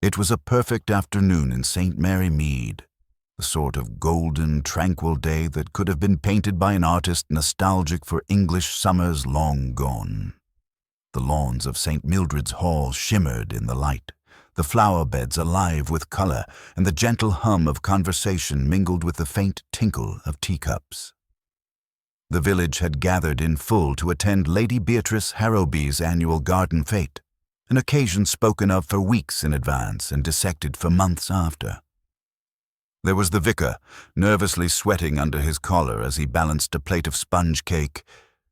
It was a perfect afternoon in St. Mary Mead, the sort of golden, tranquil day that could have been painted by an artist nostalgic for English summers long gone. The lawns of St. Mildred's Hall shimmered in the light, the flower beds alive with color, and the gentle hum of conversation mingled with the faint tinkle of teacups. The village had gathered in full to attend Lady Beatrice Harrowby's annual garden fete, an occasion spoken of for weeks in advance and dissected for months after. There was the vicar, nervously sweating under his collar as he balanced a plate of sponge cake,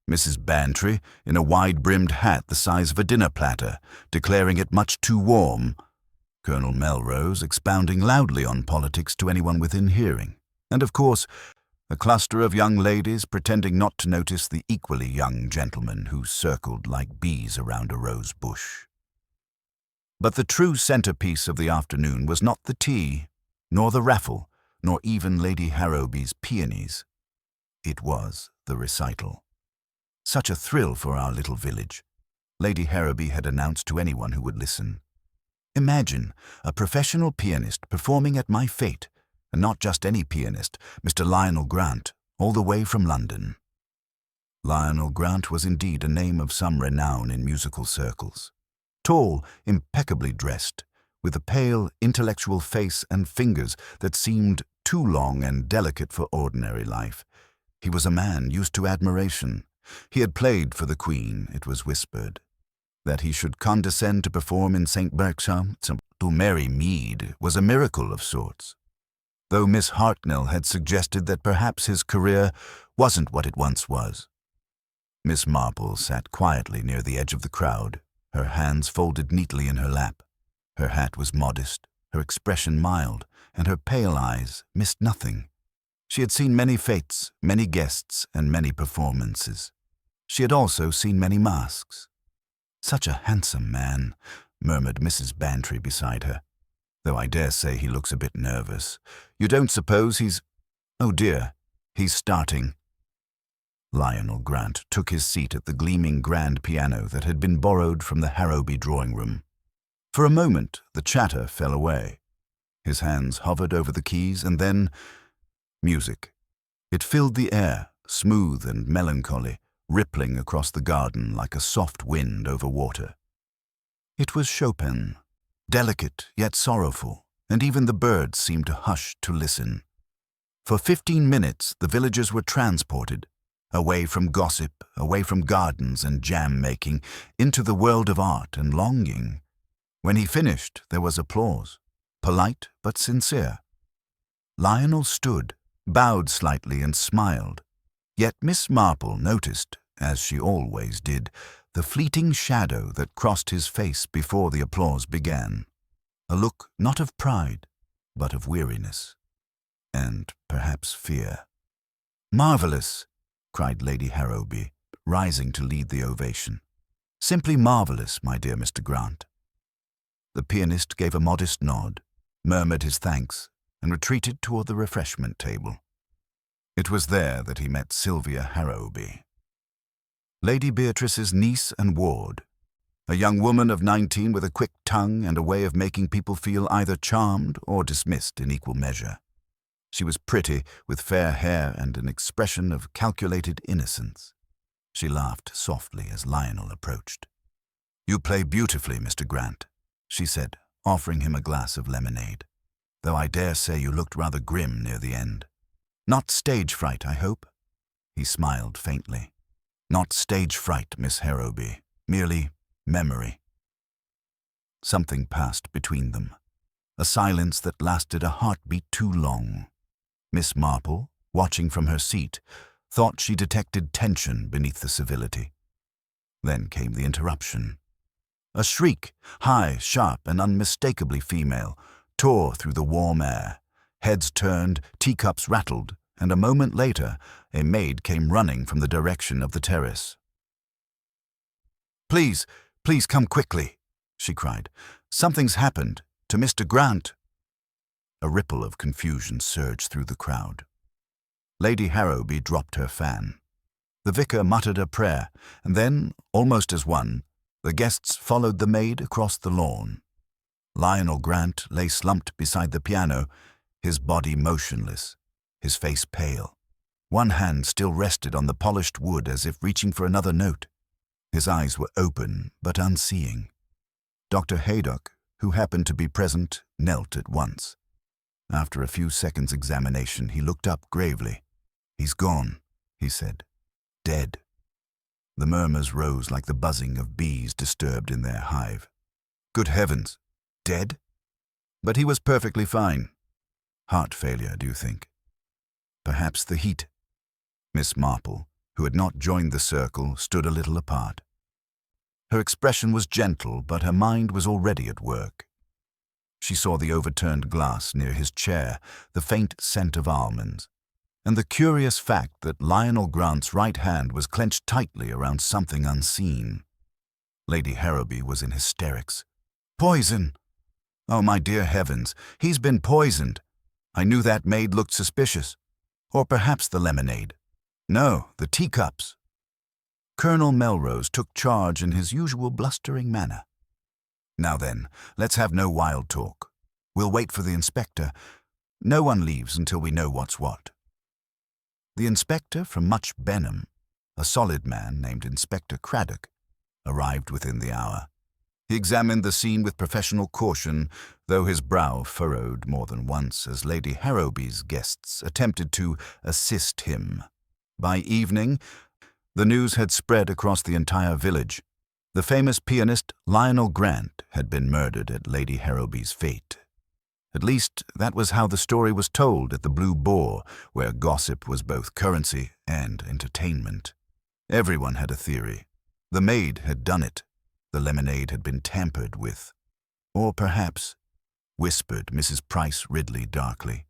Mrs. Bantry, in a wide-brimmed hat the size of a dinner platter, declaring it much too warm, Colonel Melrose expounding loudly on politics to anyone within hearing, and, of course, a cluster of young ladies pretending not to notice the equally young gentlemen who circled like bees around a rose bush. But the true centerpiece of the afternoon was not the tea, nor the raffle, nor even Lady Harrowby's peonies. It was the recital. Such a thrill for our little village, Lady Harrowby had announced to anyone who would listen. Imagine a professional pianist performing at my fete, and not just any pianist, Mr. Lionel Grant, all the way from London. Lionel Grant was indeed a name of some renown in musical circles. Tall, impeccably dressed, with a pale, intellectual face and fingers that seemed too long and delicate for ordinary life, he was a man used to admiration. He had played for the Queen, it was whispered. That he should condescend to perform in St. Berkshire to Mary Mead was a miracle of sorts, though Miss Hartnell had suggested that perhaps his career wasn't what it once was. Miss Marple sat quietly near the edge of the crowd, her hands folded neatly in her lap. Her hat was modest, her expression mild, and her pale eyes missed nothing. She had seen many fetes, many guests, and many performances. She had also seen many masks. "Such a handsome man," murmured Mrs. Bantry beside her, "though I dare say he looks a bit nervous. You don't suppose he's— Oh dear, he's starting." Lionel Grant took his seat at the gleaming grand piano that had been borrowed from the Harrowby drawing-room. For a moment, the chatter fell away. His hands hovered over the keys, and then— music. It filled the air, smooth and melancholy, rippling across the garden like a soft wind over water. It was Chopin, delicate yet sorrowful, and even the birds seemed to hush to listen. For 15 minutes the villagers were transported, away from gossip, away from gardens and jam-making, into the world of art and longing. When he finished, there was applause, polite but sincere. Lionel stood, bowed slightly and smiled. Yet Miss Marple noticed, as she always did, the fleeting shadow that crossed his face before the applause began. A look not of pride, but of weariness, and perhaps fear. "Marvelous!" cried Lady Harrowby, rising to lead the ovation. "Simply marvelous, my dear Mr. Grant." The pianist gave a modest nod, murmured his thanks, and retreated toward the refreshment table. It was there that he met Sylvia Harrowby, Lady Beatrice's niece and ward, a young woman of 19 with a quick tongue and a way of making people feel either charmed or dismissed in equal measure. She was pretty, with fair hair and an expression of calculated innocence. She laughed softly as Lionel approached. "You play beautifully, Mr. Grant," she said, offering him a glass of lemonade, "though I dare say you looked rather grim near the end. Not stage fright, I hope?" He smiled faintly. "Not stage fright, Miss Harrowby, merely memory." Something passed between them, a silence that lasted a heartbeat too long. Miss Marple, watching from her seat, thought she detected tension beneath the civility. Then came the interruption. A shriek, high, sharp, and unmistakably female, tore through the warm air. Heads turned, teacups rattled, and a moment later a maid came running from the direction of the terrace. Please come quickly," she cried. "Something's happened to Mr. Grant." A ripple of confusion surged through the crowd. Lady Harrowby dropped her fan. The vicar muttered a prayer, and then, almost as one, the guests followed the maid across the lawn. Lionel Grant lay slumped beside the piano, his body motionless, his face pale. One hand still rested on the polished wood as if reaching for another note. His eyes were open but unseeing. Dr. Haydock, who happened to be present, knelt at once. After a few seconds' examination, he looked up gravely. "He's gone," he said. "Dead." The murmurs rose like the buzzing of bees disturbed in their hive. Good heavens! Dead? But he was perfectly fine. Heart failure, do you think? Perhaps the heat. Miss Marple, who had not joined the circle, stood a little apart. Her expression was gentle, but her mind was already at work. She saw the overturned glass near his chair, the faint scent of almonds, and the curious fact that Lionel Grant's right hand was clenched tightly around something unseen. Lady Harrowby was in hysterics. "Poison! Oh, my dear heavens, he's been poisoned. I knew that maid looked suspicious. Or perhaps the lemonade. No, the teacups." Colonel Melrose took charge in his usual blustering manner. "Now then, let's have no wild talk. We'll wait for the inspector. No one leaves until we know what's what." The inspector from Much Benham, a solid man named Inspector Craddock, arrived within the hour. He examined the scene with professional caution, though his brow furrowed more than once as Lady Harrowby's guests attempted to assist him. By evening, the news had spread across the entire village. The famous pianist Lionel Grant had been murdered at Lady Harrowby's fete. At least, that was how the story was told at the Blue Boar, where gossip was both currency and entertainment. Everyone had a theory. The maid had done it. The lemonade had been tampered with. Or perhaps, whispered Mrs. Price Ridley darkly,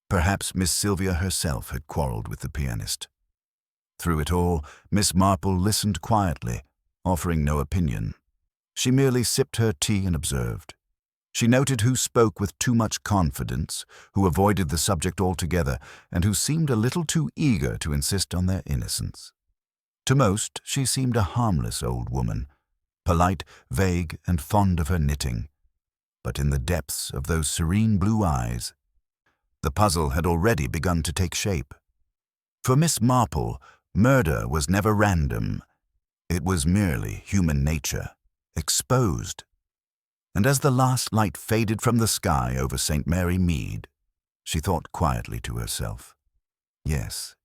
perhaps Miss Sylvia herself had quarreled with the pianist. Through it all, Miss Marple listened quietly, offering no opinion. She merely sipped her tea and observed. She noted who spoke with too much confidence, who avoided the subject altogether, and who seemed a little too eager to insist on their innocence. To most, she seemed a harmless old woman, polite, vague, and fond of her knitting. But in the depths of those serene blue eyes, the puzzle had already begun to take shape. For Miss Marple, murder was never random. It was merely human nature, exposed. And as the last light faded from the sky over St. Mary Mead, she thought quietly to herself, "Yes,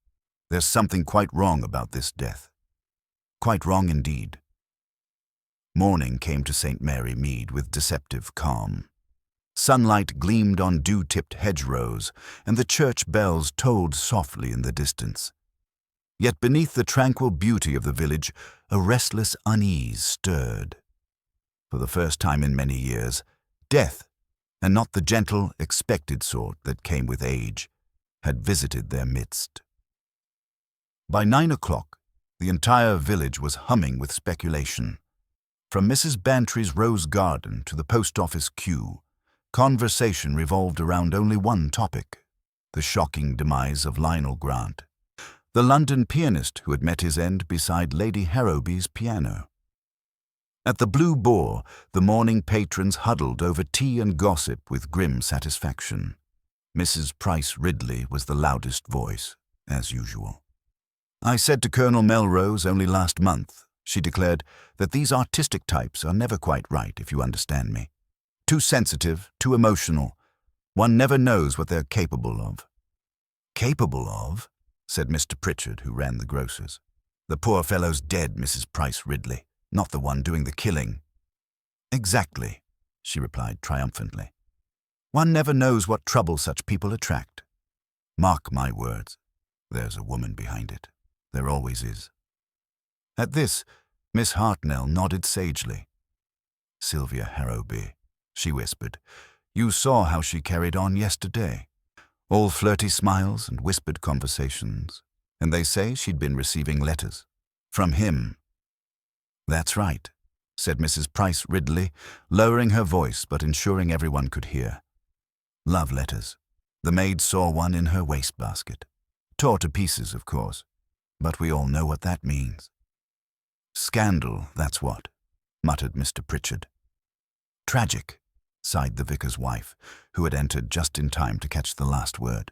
there's something quite wrong about this death. Quite wrong indeed." Morning came to St. Mary Mead with deceptive calm. Sunlight gleamed on dew-tipped hedgerows, and the church bells tolled softly in the distance. Yet beneath the tranquil beauty of the village, a restless unease stirred. For the first time in many years, death, and not the gentle, expected sort that came with age, had visited their midst. By 9 o'clock, the entire village was humming with speculation. From Mrs. Bantry's rose garden to the post office queue, conversation revolved around only one topic: the shocking demise of Lionel Grant, the London pianist who had met his end beside Lady Harrowby's piano. At the Blue Boar, the morning patrons huddled over tea and gossip with grim satisfaction. Mrs. Price Ridley was the loudest voice, as usual. "I said to Colonel Melrose only last month," she declared, "that these artistic types are never quite right, if you understand me. Too sensitive, too emotional. One never knows what they're capable of." "Capable of?" said Mr. Pritchard, who ran the grocer's. "The poor fellow's dead, Mrs. Price Ridley, not the one doing the killing." "Exactly," she replied triumphantly. "One never knows what trouble such people attract. Mark my words, there's a woman behind it. There always is." At this, Miss Hartnell nodded sagely. "Sylvia Harrowby," she whispered. "You saw how she carried on yesterday. All flirty smiles and whispered conversations, and they say she'd been receiving letters. From him." "That's right," said Mrs. Price Ridley, lowering her voice but ensuring everyone could hear. "Love letters. The maid saw one in her wastebasket. Tore to pieces, of course, but we all know what that means." "Scandal, that's what," muttered Mr. Pritchard. "Tragic," sighed the vicar's wife, who had entered just in time to catch the last word.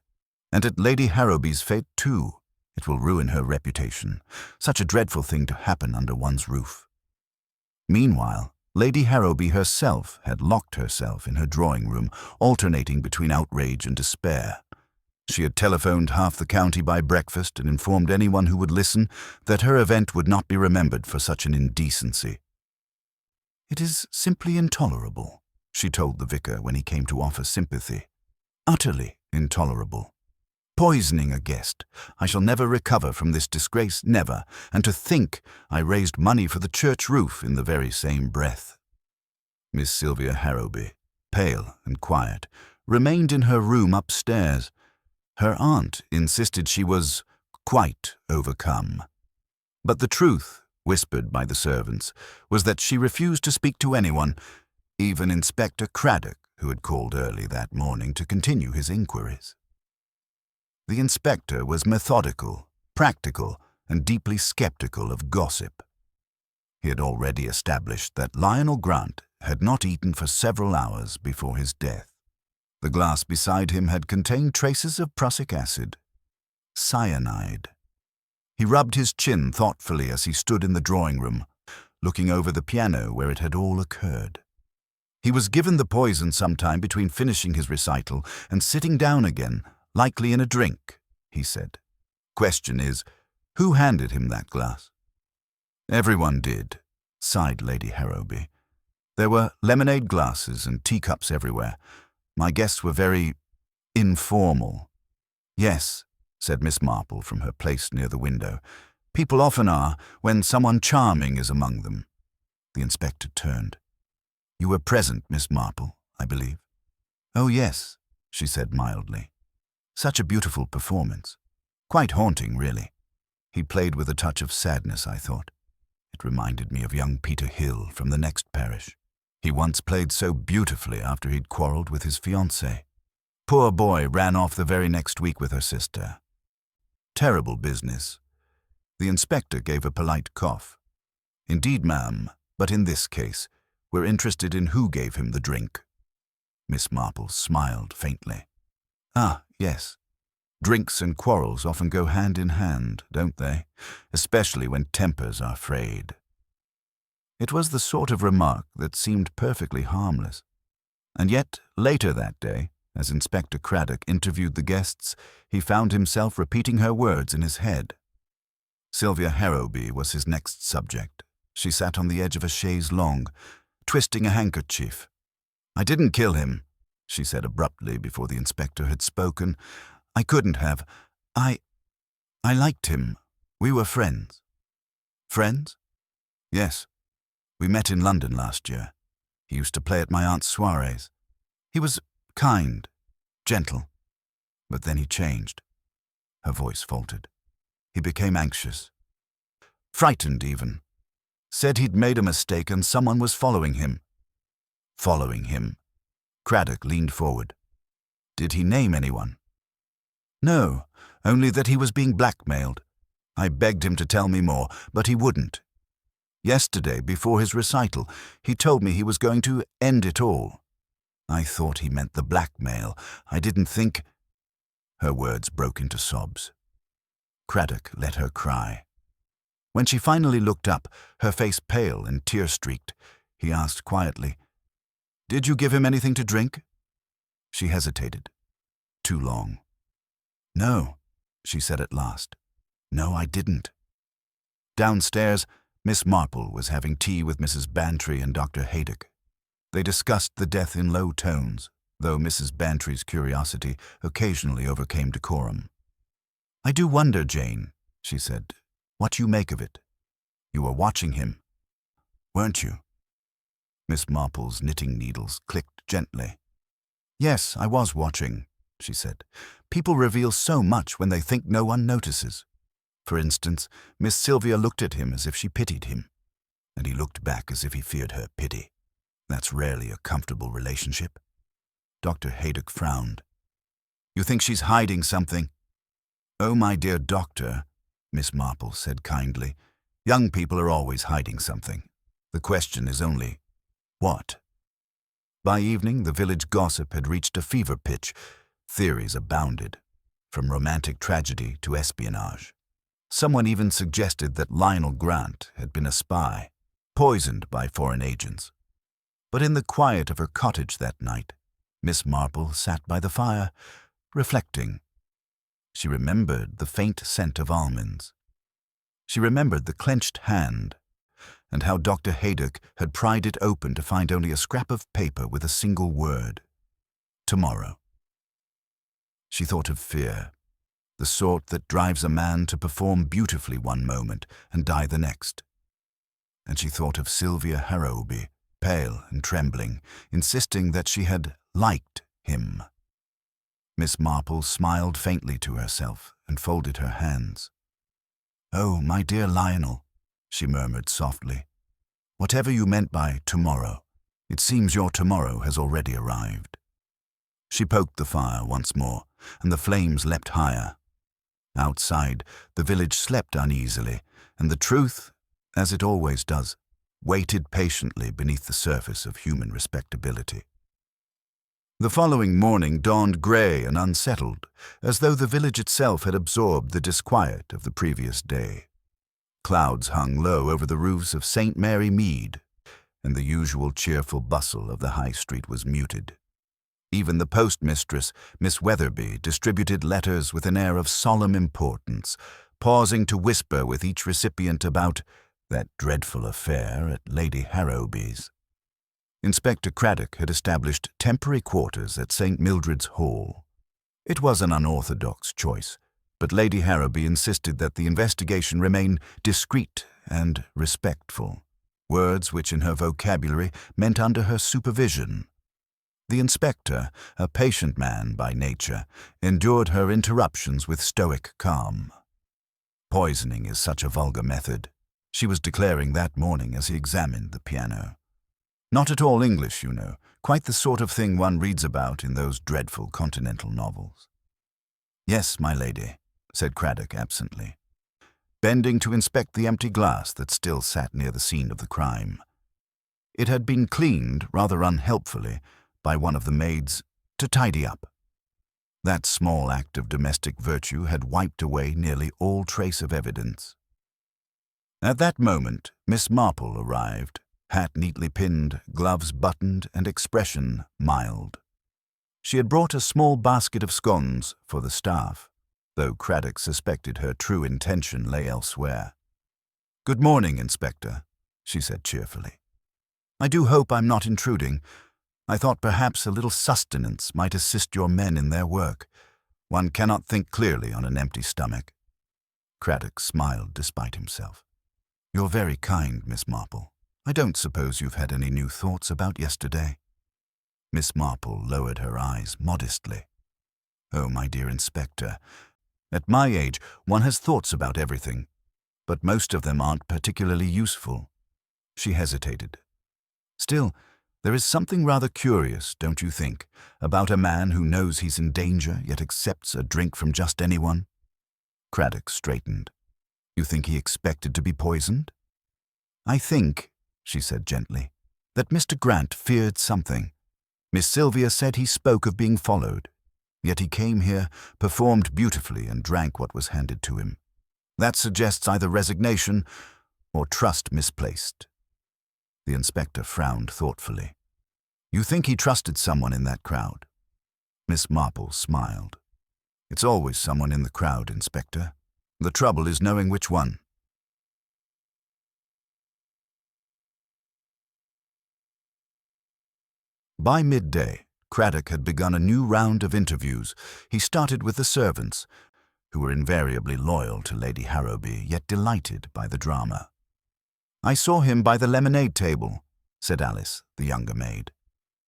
"And at Lady Harrowby's fate, too. It will ruin her reputation. Such a dreadful thing to happen under one's roof." Meanwhile, Lady Harrowby herself had locked herself in her drawing-room, alternating between outrage and despair. She had telephoned half the county by breakfast and informed anyone who would listen that her event would not be remembered for such an indecency. "It is simply intolerable," she told the vicar when he came to offer sympathy. "Utterly intolerable. Poisoning a guest. I shall never recover from this disgrace, never. And to think I raised money for the church roof in the very same breath." Miss Sylvia Harrowby, pale and quiet, remained in her room upstairs. Her aunt insisted she was quite overcome. But the truth, whispered by the servants, was that she refused to speak to anyone, even Inspector Craddock, who had called early that morning to continue his inquiries. The inspector was methodical, practical, and deeply skeptical of gossip. He had already established that Lionel Grant had not eaten for several hours before his death. The glass beside him had contained traces of prussic acid, cyanide. He rubbed his chin thoughtfully as he stood in the drawing-room, looking over the piano where it had all occurred. He was given the poison sometime between finishing his recital and sitting down again, likely in a drink, he said. "Question is, who handed him that glass?" "Everyone did," sighed Lady Harrowby. "There were lemonade glasses and teacups everywhere. My guests were very informal." "Yes," said Miss Marple from her place near the window. "People often are when someone charming is among them." The inspector turned. "You were present, Miss Marple, I believe." "Oh, yes," she said mildly. "Such a beautiful performance. Quite haunting, really. He played with a touch of sadness, I thought. It reminded me of young Peter Hill from the next parish. He once played so beautifully after he'd quarrelled with his fiancée. Poor boy ran off the very next week with her sister. Terrible business." The inspector gave a polite cough. "Indeed, ma'am, but in this case, we're interested in who gave him the drink." Miss Marple smiled faintly. "Ah, yes. Drinks and quarrels often go hand in hand, don't they? Especially when tempers are frayed." It was the sort of remark that seemed perfectly harmless. And yet, later that day, as Inspector Craddock interviewed the guests, he found himself repeating her words in his head. Sylvia Harrowby was his next subject. She sat on the edge of a chaise longue, twisting a handkerchief. "I didn't kill him," she said abruptly before the inspector had spoken. "I couldn't have. I liked him. We were friends." "Friends?" "Yes. We met in London last year. He used to play at my aunt's soirees. He was kind, gentle. But then he changed." Her voice faltered. "He became anxious. Frightened, even. Said he'd made a mistake and someone was following him." "Following him?" Craddock leaned forward. "Did he name anyone?" "No, only that he was being blackmailed. I begged him to tell me more, but he wouldn't. Yesterday, before his recital, he told me he was going to end it all. I thought he meant the blackmail. I didn't think—" Her words broke into sobs. Craddock let her cry. When she finally looked up, her face pale and tear-streaked, he asked quietly, "Did you give him anything to drink?" She hesitated. Too long. "No," she said at last. "No, I didn't." Downstairs, Miss Marple was having tea with Mrs. Bantry and Dr. Haydock. They discussed the death in low tones, though Mrs. Bantry's curiosity occasionally overcame decorum. "I do wonder, Jane," she said, "what you make of it. You were watching him, weren't you?" Miss Marple's knitting needles clicked gently. "Yes, I was watching," she said. "People reveal so much when they think no one notices. For instance, Miss Sylvia looked at him as if she pitied him, and he looked back as if he feared her pity. That's rarely a comfortable relationship." Dr. Haydock frowned. "You think she's hiding something?" "Oh, my dear doctor," Miss Marple said kindly, "young people are always hiding something. The question is only, what?" By evening, the village gossip had reached a fever pitch. Theories abounded, from romantic tragedy to espionage. Someone even suggested that Lionel Grant had been a spy, poisoned by foreign agents. But in the quiet of her cottage that night, Miss Marple sat by the fire, reflecting. She remembered the faint scent of almonds. She remembered the clenched hand, and how Dr. Haydock had pried it open to find only a scrap of paper with a single word: tomorrow. She thought of fear, the sort that drives a man to perform beautifully one moment and die the next. And she thought of Sylvia Harrowby, pale and trembling, insisting that she had liked him. Miss Marple smiled faintly to herself and folded her hands. "Oh, my dear Lionel," she murmured softly, "whatever you meant by tomorrow, it seems your tomorrow has already arrived." She poked the fire once more, and the flames leapt higher. Outside, the village slept uneasily, and the truth, as it always does, waited patiently beneath the surface of human respectability. The following morning dawned grey and unsettled, as though the village itself had absorbed the disquiet of the previous day. Clouds hung low over the roofs of St. Mary Mead, and the usual cheerful bustle of the High Street was muted. Even the postmistress, Miss Weatherby, distributed letters with an air of solemn importance, pausing to whisper with each recipient about that dreadful affair at Lady Harrowby's. Inspector Craddock had established temporary quarters at St. Mildred's Hall. It was an unorthodox choice, but Lady Harrowby insisted that the investigation remain discreet and respectful, words which in her vocabulary meant under her supervision. The inspector, a patient man by nature, endured her interruptions with stoic calm. "Poisoning is such a vulgar method," she was declaring that morning as he examined the piano. "Not at all English, you know, quite the sort of thing one reads about in those dreadful continental novels." "Yes, my lady," said Craddock absently, bending to inspect the empty glass that still sat near the scene of the crime. It had been cleaned, rather unhelpfully, by one of the maids to tidy up. That small act of domestic virtue had wiped away nearly all trace of evidence. At that moment, Miss Marple arrived, hat neatly pinned, gloves buttoned, and expression mild. She had brought a small basket of scones for the staff, though Craddock suspected her true intention lay elsewhere. "Good morning, Inspector," she said cheerfully. "I do hope I'm not intruding. I thought perhaps a little sustenance might assist your men in their work. One cannot think clearly on an empty stomach." Craddock smiled despite himself. "You're very kind, Miss Marple. I don't suppose you've had any new thoughts about yesterday?" Miss Marple lowered her eyes modestly. "Oh, my dear Inspector, at my age one has thoughts about everything, but most of them aren't particularly useful." She hesitated. "Still, there is something rather curious, don't you think, about a man who knows he's in danger yet accepts a drink from just anyone?" Craddock straightened. "You think he expected to be poisoned?" "I think," she said gently, "that Mr. Grant feared something. Miss Sylvia said he spoke of being followed. Yet he came here, performed beautifully, and drank what was handed to him. That suggests either resignation or trust misplaced." The inspector frowned thoughtfully. "You think he trusted someone in that crowd?" Miss Marple smiled. "It's always someone in the crowd, Inspector. The trouble is knowing which one." By midday, Craddock had begun a new round of interviews. He started with the servants, who were invariably loyal to Lady Harrowby, yet delighted by the drama. "I saw him by the lemonade table," said Alice, the younger maid.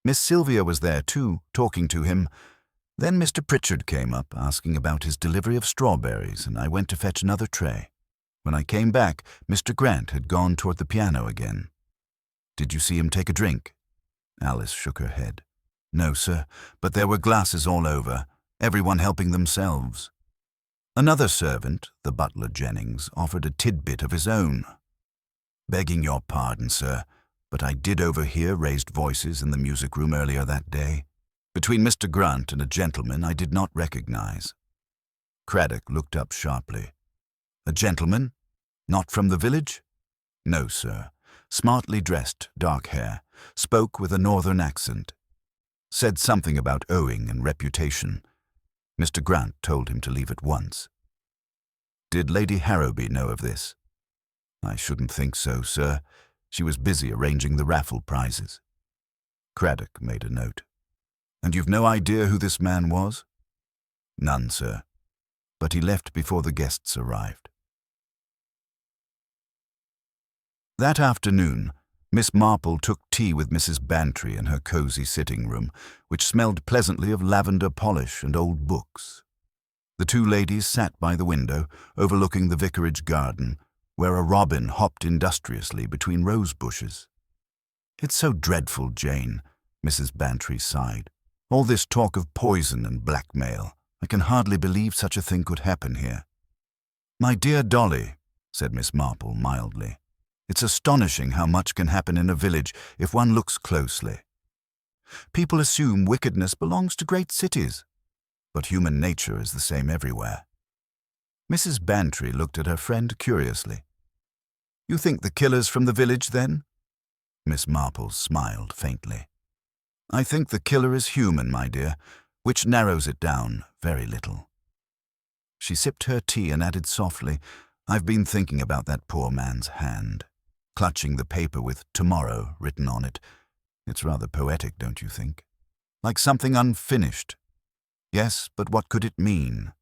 "Miss Sylvia was there too, talking to him. Then Mr. Pritchard came up, asking about his delivery of strawberries, and I went to fetch another tray. When I came back, Mr. Grant had gone toward the piano again." "Did you see him take a drink?" Alice shook her head. "No, sir, but there were glasses all over, everyone helping themselves." Another servant, the butler Jennings, offered a tidbit of his own. "Begging your pardon, sir, but I did overhear raised voices in the music room earlier that day, between Mr. Grant and a gentleman I did not recognize. Craddock looked up sharply. A gentleman? Not from the village? No, sir. Smartly dressed, dark hair, spoke with a northern accent. Said something about owing and reputation. Mr. Grant told him to leave at once. Did Lady Harrowby know of this? I shouldn't think so, sir. She was busy arranging the raffle prizes. Craddock made a note. And you've no idea who this man was? None, sir. But he left before the guests arrived. That afternoon, Miss Marple took tea with Mrs. Bantry in her cosy sitting room, which smelled pleasantly of lavender polish and old books. The two ladies sat by the window, overlooking the vicarage garden, where a robin hopped industriously between rose bushes. "It's so dreadful, Jane," Mrs. Bantry sighed. "All this talk of poison and blackmail. I can hardly believe such a thing could happen here." "My dear Dolly," said Miss Marple mildly, "it's astonishing how much can happen in a village if one looks closely. People assume wickedness belongs to great cities, but human nature is the same everywhere." Mrs. Bantry looked at her friend curiously. "You think the killer's from the village, then?" Miss Marple smiled faintly. "I think the killer is human, my dear, which narrows it down very little." She sipped her tea and added softly, "I've been thinking about that poor man's hand, clutching the paper with 'tomorrow' written on it. It's rather poetic, don't you think? Like something unfinished." "Yes, but what could it mean?"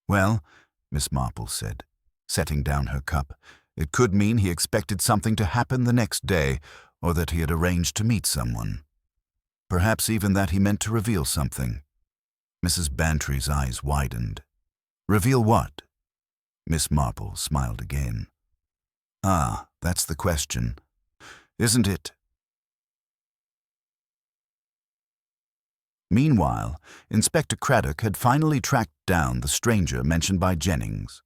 "Well," Miss Marple said, setting down her cup, "it could mean he expected something to happen the next day, or that he had arranged to meet someone. Perhaps even that he meant to reveal something." Mrs. Bantry's eyes widened. "Reveal what?" Miss Marple smiled again. "Ah, that's the question, isn't it?" Meanwhile, Inspector Craddock had finally tracked down the stranger mentioned by Jennings.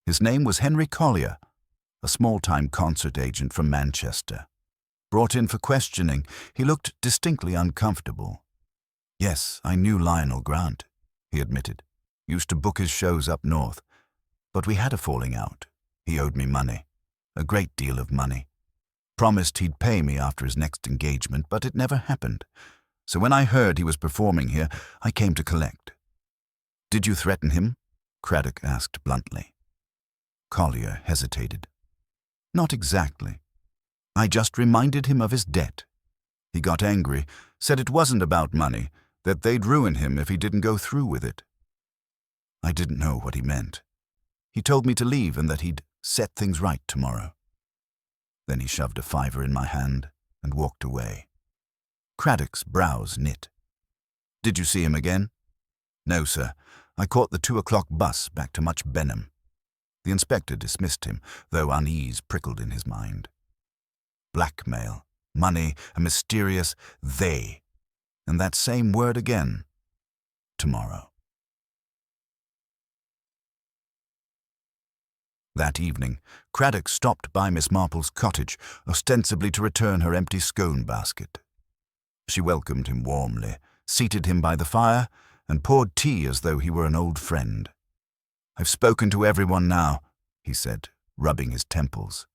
His name was Henry Collier, a small-time concert agent from Manchester. Brought in for questioning, he looked distinctly uncomfortable. "Yes, I knew Lionel Grant," he admitted. "Used to book his shows up north. But we had a falling out. He owed me money. A great deal of money. Promised he'd pay me after his next engagement, but it never happened. So when I heard he was performing here, I came to collect." "Did you threaten him?" Craddock asked bluntly. Collier hesitated. "Not exactly. I just reminded him of his debt. He got angry, said it wasn't about money, that they'd ruin him if he didn't go through with it. I didn't know what he meant. He told me to leave and that he'd set things right tomorrow. Then he shoved a $5 in my hand and walked away." Craddock's brows knit. "Did you see him again?" "No, sir. I caught the 2 o'clock bus back to Much Benham." The inspector dismissed him, though unease prickled in his mind. Blackmail, money, a mysterious "they," and that same word again. Tomorrow. That evening, Craddock stopped by Miss Marple's cottage, ostensibly to return her empty scone basket. She welcomed him warmly, seated him by the fire, and poured tea as though he were an old friend. "I've spoken to everyone now," he said, rubbing his temples.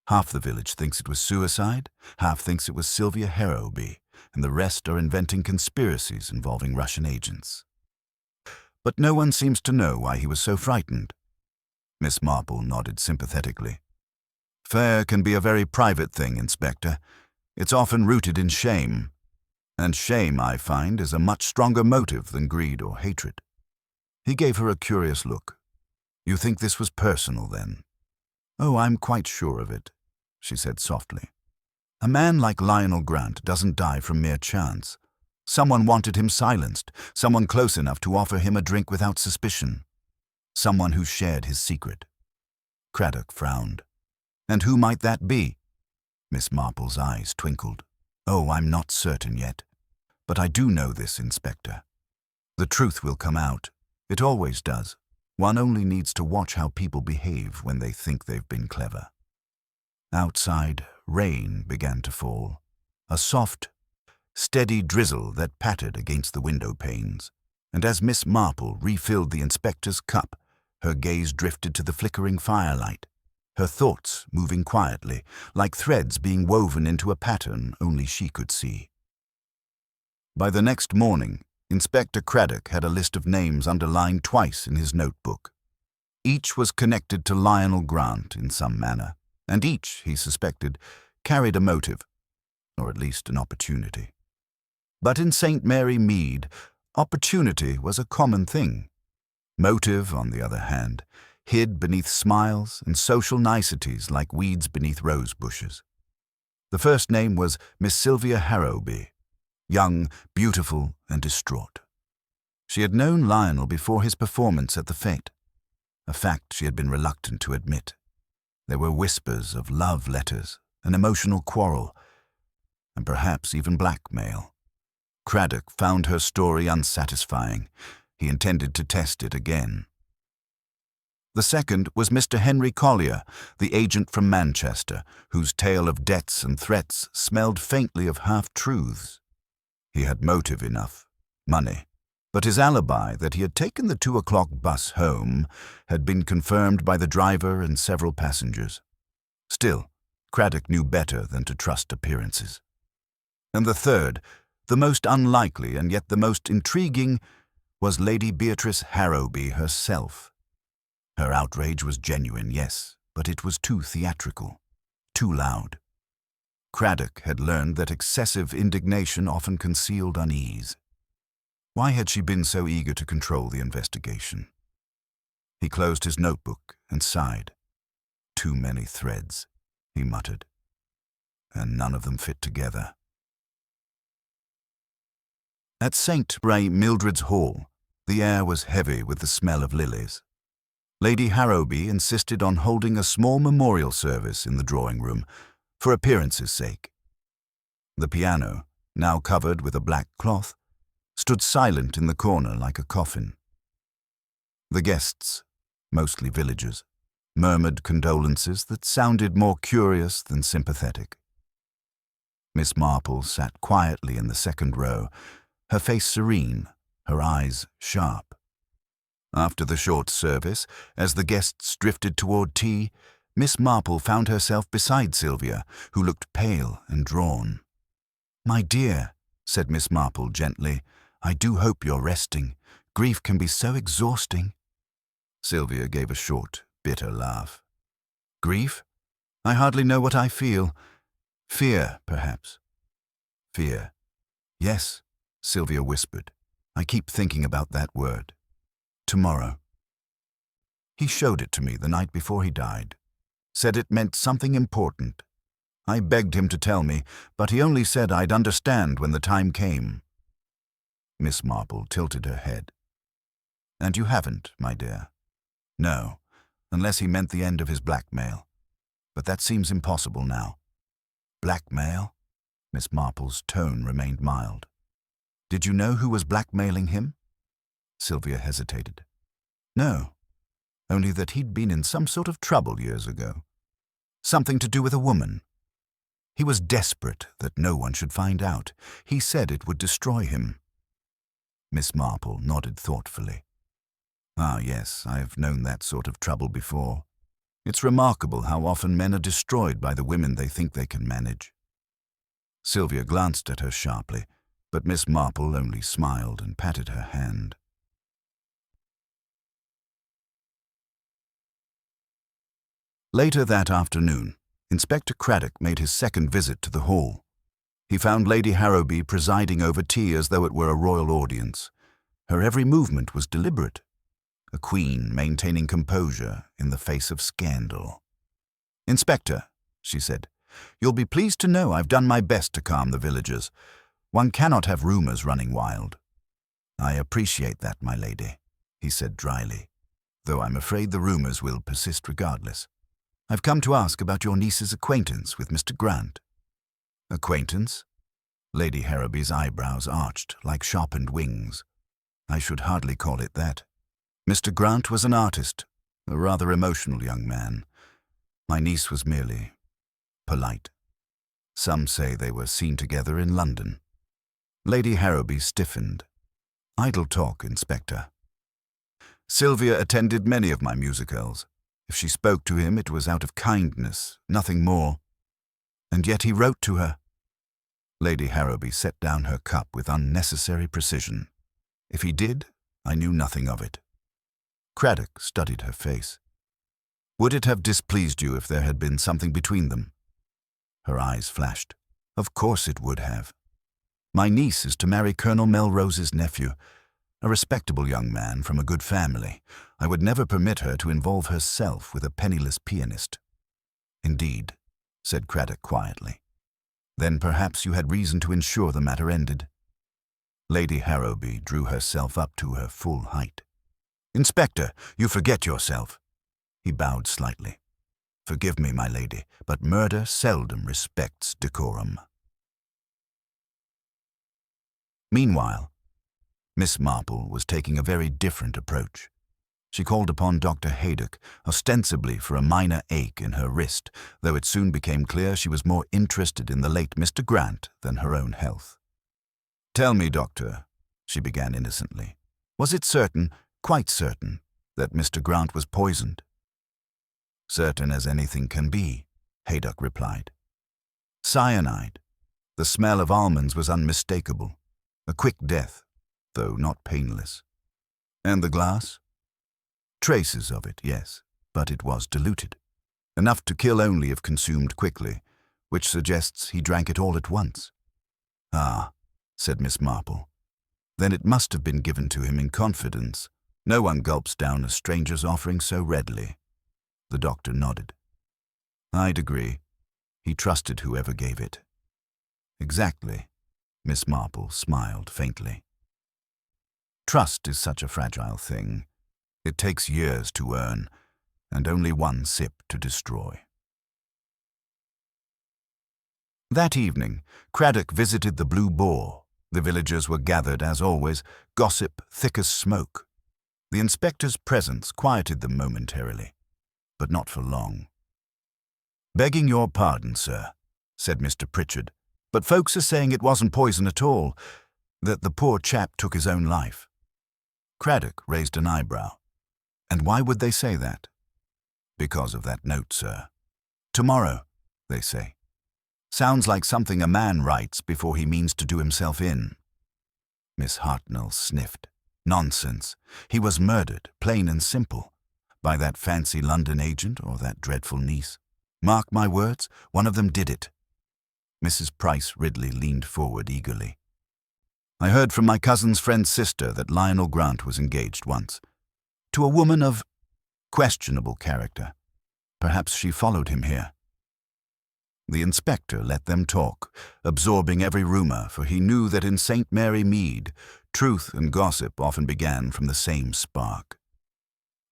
"Half the village thinks it was suicide, half thinks it was Sylvia Harrowby, and the rest are inventing conspiracies involving Russian agents. But no one seems to know why he was so frightened." Miss Marple nodded sympathetically. "Fear can be a very private thing, Inspector. It's often rooted in shame. And shame, I find, is a much stronger motive than greed or hatred." He gave her a curious look. "You think this was personal, then?" "Oh, I'm quite sure of it," she said softly. "A man like Lionel Grant doesn't die from mere chance. Someone wanted him silenced, someone close enough to offer him a drink without suspicion. Someone who shared his secret." Craddock frowned. "And who might that be?" Miss Marple's eyes twinkled. "Oh, I'm not certain yet. But I do know this, Inspector. The truth will come out. It always does. One only needs to watch how people behave when they think they've been clever." Outside, rain began to fall, a soft, steady drizzle that pattered against the window panes, and as Miss Marple refilled the inspector's cup, her gaze drifted to the flickering firelight, her thoughts moving quietly, like threads being woven into a pattern only she could see. By the next morning, Inspector Craddock had a list of names underlined twice in his notebook. Each was connected to Lionel Grant in some manner, and each, he suspected, carried a motive, or at least an opportunity. But in St. Mary Mead, opportunity was a common thing. Motive, on the other hand, hid beneath smiles and social niceties like weeds beneath rose bushes. The first name was Miss Sylvia Harrowby, young, beautiful, and distraught. She had known Lionel before his performance at the fete, a fact she had been reluctant to admit. There were whispers of love letters, an emotional quarrel, and perhaps even blackmail. Craddock found her story unsatisfying. He intended to test it again. The second was Mr. Henry Collier, the agent from Manchester, whose tale of debts and threats smelled faintly of half-truths. He had motive enough, money, but his alibi that he had taken the 2 o'clock bus home had been confirmed by the driver and several passengers. Still, Craddock knew better than to trust appearances. And the third, the most unlikely and yet the most intriguing, was Lady Beatrice Harrowby herself. Her outrage was genuine, yes, but it was too theatrical, too loud. Craddock had learned that excessive indignation often concealed unease. Why had she been so eager to control the investigation? He closed his notebook and sighed. Too many threads, he muttered, and none of them fit together. At St. Ray Mildred's Hall, the air was heavy with the smell of lilies. Lady Harrowby insisted on holding a small memorial service in the drawing room, for appearance's sake. The piano, now covered with a black cloth, stood silent in the corner like a coffin. The guests, mostly villagers, murmured condolences that sounded more curious than sympathetic. Miss Marple sat quietly in the second row, her face serene, her eyes sharp. After the short service, as the guests drifted toward tea, Miss Marple found herself beside Sylvia, who looked pale and drawn. "My dear," said Miss Marple gently, "I do hope you're resting. Grief can be so exhausting." Sylvia gave a short, bitter laugh. "Grief? I hardly know what I feel. Fear, perhaps." "Fear. Yes," Sylvia whispered. "I keep thinking about that word. Tomorrow. He showed it to me the night before he died. Said it meant something important. I begged him to tell me, but he only said I'd understand when the time came." Miss Marple tilted her head. "And you haven't, my dear?" "No, unless he meant the end of his blackmail. But that seems impossible now." "Blackmail?" Miss Marple's tone remained mild. "Did you know who was blackmailing him?" Sylvia hesitated. "No, only that he'd been in some sort of trouble years ago. Something to do with a woman. He was desperate that no one should find out. He said it would destroy him." Miss Marple nodded thoughtfully. "Ah, yes, I've known that sort of trouble before. It's remarkable how often men are destroyed by the women they think they can manage." Sylvia glanced at her sharply, but Miss Marple only smiled and patted her hand. Later that afternoon, Inspector Craddock made his second visit to the hall. He found Lady Harrowby presiding over tea as though it were a royal audience. Her every movement was deliberate, a queen maintaining composure in the face of scandal. "Inspector," she said, "you'll be pleased to know I've done my best to calm the villagers. One cannot have rumors running wild." "I appreciate that, my lady," he said dryly, "though I'm afraid the rumors will persist regardless. I've come to ask about your niece's acquaintance with Mr. Grant." "Acquaintance?" Lady Harrowby's eyebrows arched like sharpened wings. "I should hardly call it that. Mr. Grant was an artist, a rather emotional young man. My niece was merely polite." Some say they were seen together in London. Lady Harrowby stiffened. Idle talk, Inspector. Sylvia attended many of my musicals. If she spoke to him, it was out of kindness, nothing more. And yet he wrote to her. Lady Harrowby set down her cup with unnecessary precision. If he did, I knew nothing of it. Craddock studied her face. Would it have displeased you if there had been something between them? Her eyes flashed. Of course it would have. My niece is to marry Colonel Melrose's nephew, a respectable young man from a good family. I would never permit her to involve herself with a penniless pianist. Indeed, said Craddock quietly. Then perhaps you had reason to ensure the matter ended. Lady Harrowby drew herself up to her full height. Inspector, you forget yourself. He bowed slightly. Forgive me, my lady, but murder seldom respects decorum. Meanwhile, Miss Marple was taking a very different approach. She called upon Dr. Haydock, ostensibly for a minor ache in her wrist, though it soon became clear she was more interested in the late Mr. Grant than her own health. Tell me, doctor, she began innocently, was it certain, quite certain, that Mr. Grant was poisoned? Certain as anything can be, Haydock replied. Cyanide. The smell of almonds was unmistakable. A quick death, though not painless. And the glass? Traces of it, yes, but it was diluted. Enough to kill only if consumed quickly, which suggests he drank it all at once. Ah, said Miss Marple. Then it must have been given to him in confidence. No one gulps down a stranger's offering so readily. The doctor nodded. I'd agree. He trusted whoever gave it. Exactly. Miss Marple smiled faintly. Trust is such a fragile thing. It takes years to earn, and only one sip to destroy. That evening, Craddock visited the Blue Boar. The villagers were gathered, as always, gossip thick as smoke. The inspector's presence quieted them momentarily, but not for long. Begging your pardon, sir, said Mr. Pritchard, but folks are saying it wasn't poison at all, that the poor chap took his own life. Craddock raised an eyebrow. And why would they say that? Because of that note, sir. Tomorrow, they say. Sounds like something a man writes before he means to do himself in. Miss Hartnell sniffed. Nonsense. He was murdered, plain and simple, by that fancy London agent or that dreadful niece. Mark my words, one of them did it. Mrs. Price Ridley leaned forward eagerly. I heard from my cousin's friend's sister that Lionel Grant was engaged once. To a woman of questionable character. Perhaps she followed him here. The inspector let them talk, absorbing every rumor, for he knew that in St. Mary Mead, truth and gossip often began from the same spark.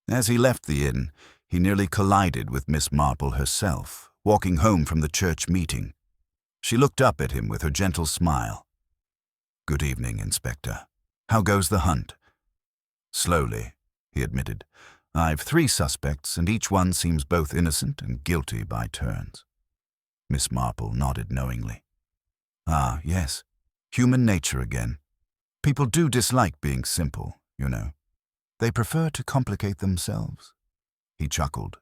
As he left the inn, he nearly collided with Miss Marple herself, walking home from the church meeting. She looked up at him with her gentle smile. Good evening, Inspector. How goes the hunt? Slowly, he admitted. I've 3 suspects, and each one seems both innocent and guilty by turns. Miss Marple nodded knowingly. Ah, yes. Human nature again. People do dislike being simple, you know. They prefer to complicate themselves. He chuckled.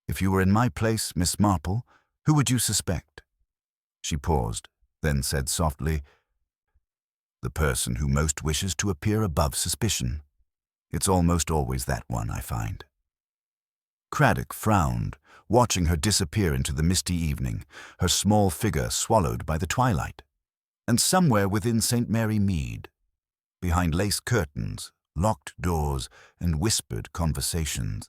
If you were in my place, Miss Marple, who would you suspect? She paused, then said softly, the person who most wishes to appear above suspicion. It's almost always that one, I find. Craddock frowned, watching her disappear into the misty evening, her small figure swallowed by the twilight. And somewhere within St. Mary Mead, behind lace curtains, locked doors, and whispered conversations.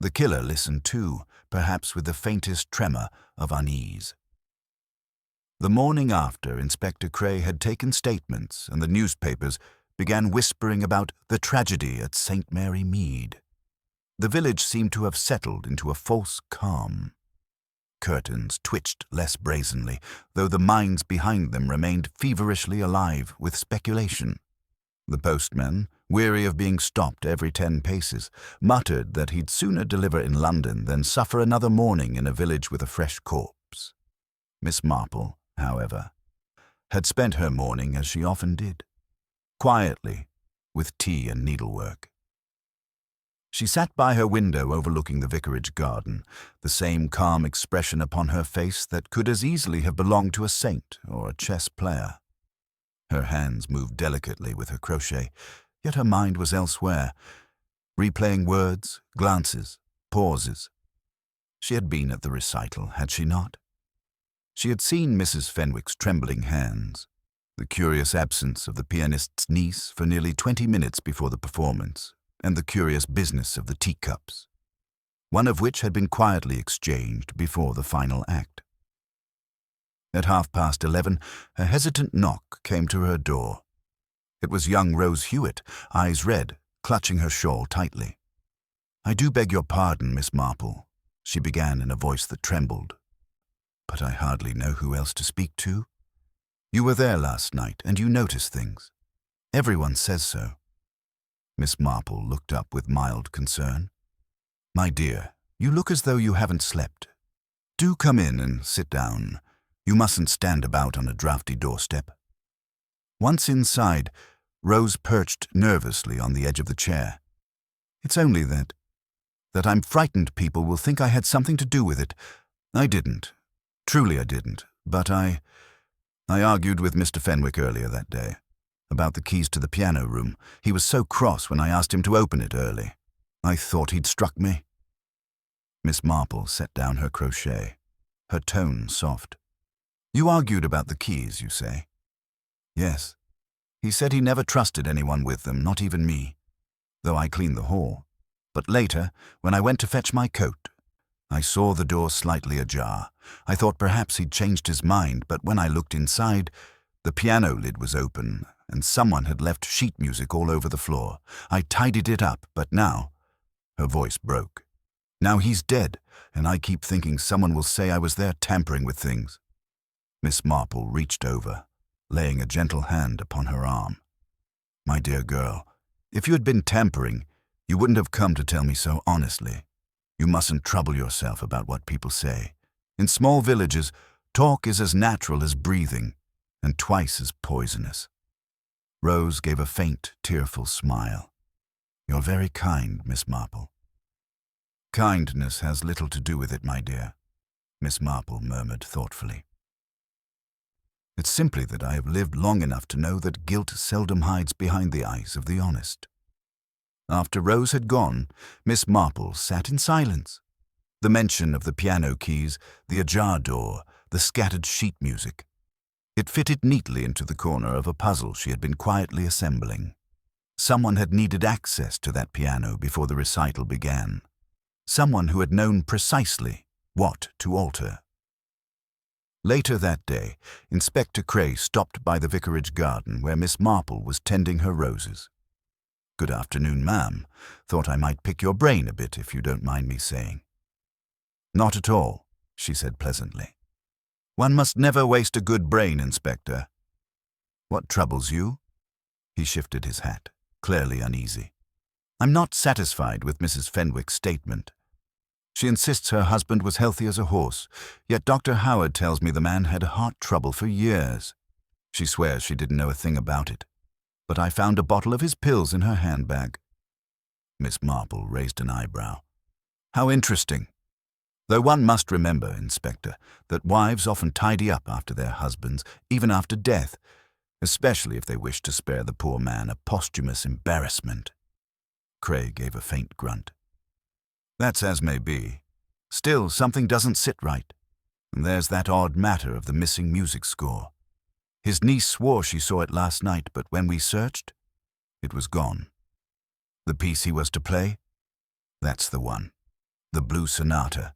The killer listened too, perhaps with the faintest tremor of unease. The morning after, Inspector Cray had taken statements, and the newspapers began whispering about the tragedy at St. Mary Mead. The village seemed to have settled into a false calm. Curtains twitched less brazenly, though the minds behind them remained feverishly alive with speculation. The postman, weary of being stopped every 10 paces, muttered that he'd sooner deliver in London than suffer another morning in a village with a fresh corpse. Miss Marple, however, had spent her morning as she often did, quietly, with tea and needlework. She sat by her window overlooking the vicarage garden, the same calm expression upon her face that could as easily have belonged to a saint or a chess player. Her hands moved delicately with her crochet, yet her mind was elsewhere, replaying words, glances, pauses. She had been at the recital, had she not? She had seen Mrs. Fenwick's trembling hands, the curious absence of the pianist's niece for nearly 20 minutes before the performance, and the curious business of the teacups, one of which had been quietly exchanged before the final act. At 11:30, a hesitant knock came to her door. It was young Rose Hewitt, eyes red, clutching her shawl tightly. "I do beg your pardon, Miss Marple," she began in a voice that trembled, "but I hardly know who else to speak to. You were there last night, and you noticed things. Everyone says so." Miss Marple looked up with mild concern. "My dear, you look as though you haven't slept. Do come in and sit down. You mustn't stand about on a draughty doorstep." Once inside, Rose perched nervously on the edge of the chair. "It's only that I'm frightened people will think I had something to do with it. I didn't. Truly I didn't. But I argued with Mr. Fenwick earlier that day about the keys to the piano room. He was so cross when I asked him to open it early. I thought he'd struck me." Miss Marple set down her crochet, her tone soft. "You argued about the keys, you say?" "Yes. He said he never trusted anyone with them, not even me, though I cleaned the hall. But later, when I went to fetch my coat, I saw the door slightly ajar. I thought perhaps he'd changed his mind, but when I looked inside, the piano lid was open, and someone had left sheet music all over the floor. I tidied it up, but now—" Her voice broke. "Now he's dead, and I keep thinking someone will say I was there tampering with things." Miss Marple reached over, laying a gentle hand upon her arm. "My dear girl, if you had been tampering, you wouldn't have come to tell me so honestly. You mustn't trouble yourself about what people say. In small villages, talk is as natural as breathing, and twice as poisonous." Rose gave a faint, tearful smile. "You're very kind, Miss Marple." "Kindness has little to do with it, my dear," Miss Marple murmured thoughtfully. "It's simply that I have lived long enough to know that guilt seldom hides behind the eyes of the honest." After Rose had gone, Miss Marple sat in silence. The mention of the piano keys, the ajar door, the scattered sheet music. It fitted neatly into the corner of a puzzle she had been quietly assembling. Someone had needed access to that piano before the recital began. Someone who had known precisely what to alter. Later that day, Inspector Cray stopped by the vicarage garden where Miss Marple was tending her roses. "Good afternoon, ma'am. Thought I might pick your brain a bit, if you don't mind me saying." "Not at all," she said pleasantly. "One must never waste a good brain, Inspector. What troubles you?" He shifted his hat, clearly uneasy. "I'm not satisfied with Mrs. Fenwick's statement. She insists her husband was healthy as a horse, yet Dr. Howard tells me the man had heart trouble for years. She swears she didn't know a thing about it, but I found a bottle of his pills in her handbag." Miss Marple raised an eyebrow. "How interesting. Though one must remember, Inspector, that wives often tidy up after their husbands, even after death, especially if they wish to spare the poor man a posthumous embarrassment." Cray gave a faint grunt. "That's as may be. Still, something doesn't sit right. And there's that odd matter of the missing music score. His niece swore she saw it last night, but when we searched, it was gone. The piece he was to play? That's the one. The Blue Sonata.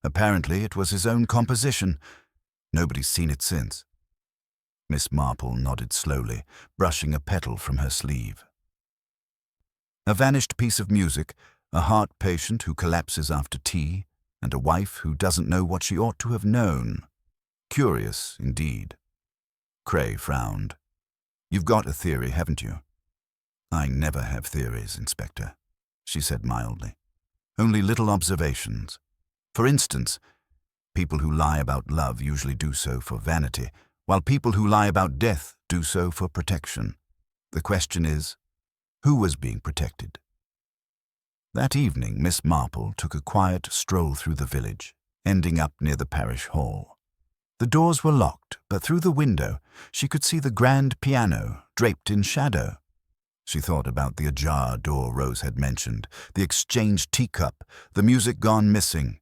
Apparently it was his own composition. Nobody's seen it since." Miss Marple nodded slowly, brushing a petal from her sleeve. "A vanished piece of music, a heart patient who collapses after tea, and a wife who doesn't know what she ought to have known. Curious, indeed." Cray frowned. "You've got a theory, haven't you?" "I never have theories, Inspector," she said mildly. "Only little observations. For instance, People who lie about love usually do so for vanity, while people who lie about death do so for protection. The question is, who was being protected? That evening, Miss Marple took a quiet stroll through the village, ending up near the parish hall. The doors were locked, but through the window she could see the grand piano draped in shadow. She thought about the ajar door Rose had mentioned, the exchanged teacup, the music gone missing.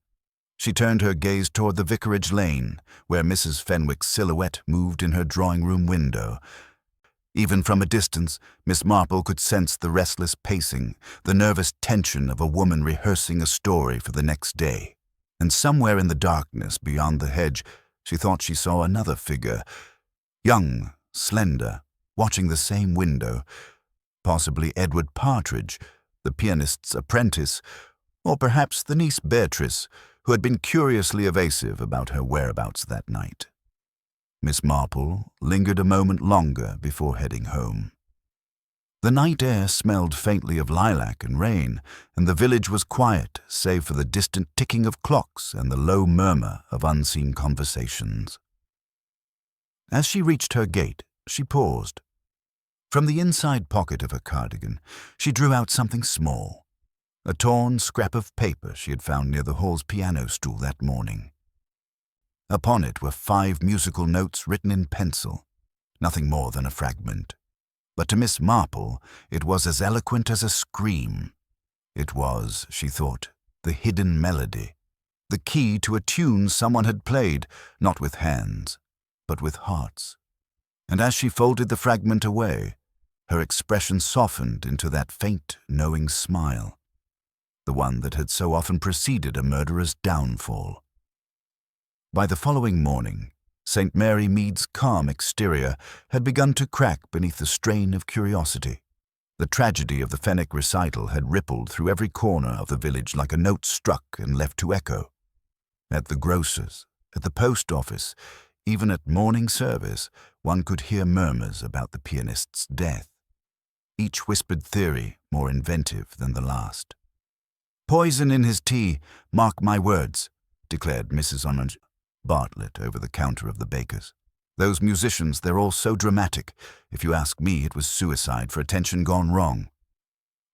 She turned her gaze toward the vicarage lane, where Mrs. Fenwick's silhouette moved in her drawing-room window. Even from a distance, Miss Marple could sense the restless pacing, the nervous tension of a woman rehearsing a story for the next day. And somewhere in the darkness beyond the hedge, she thought she saw another figure, young, slender, watching the same window, possibly Edward Partridge, the pianist's apprentice, or perhaps the niece Beatrice, who had been curiously evasive about her whereabouts that night. Miss Marple lingered a moment longer before heading home. The night air smelled faintly of lilac and rain, and the village was quiet save for the distant ticking of clocks and the low murmur of unseen conversations. As she reached her gate, she paused. From the inside pocket of her cardigan, she drew out something small, a torn scrap of paper she had found near the hall's piano stool that morning. Upon it were 5 musical notes written in pencil, nothing more than a fragment. But to Miss Marple it was as eloquent as a scream. It was, she thought, the hidden melody, the key to a tune someone had played, not with hands, but with hearts. And as she folded the fragment away, her expression softened into that faint, knowing smile, the one that had so often preceded a murderer's downfall. By the following morning, St. Mary Mead's calm exterior had begun to crack beneath the strain of curiosity. The tragedy of the Fenwick recital had rippled through every corner of the village like a note struck and left to echo. At the grocer's, at the post office, even at morning service, one could hear murmurs about the pianist's death, each whispered theory more inventive than the last. "Poison in his tea, mark my words," declared Mrs. Bartlett over the counter of the baker's. "Those musicians, they're all so dramatic. If you ask me, it was suicide for attention gone wrong."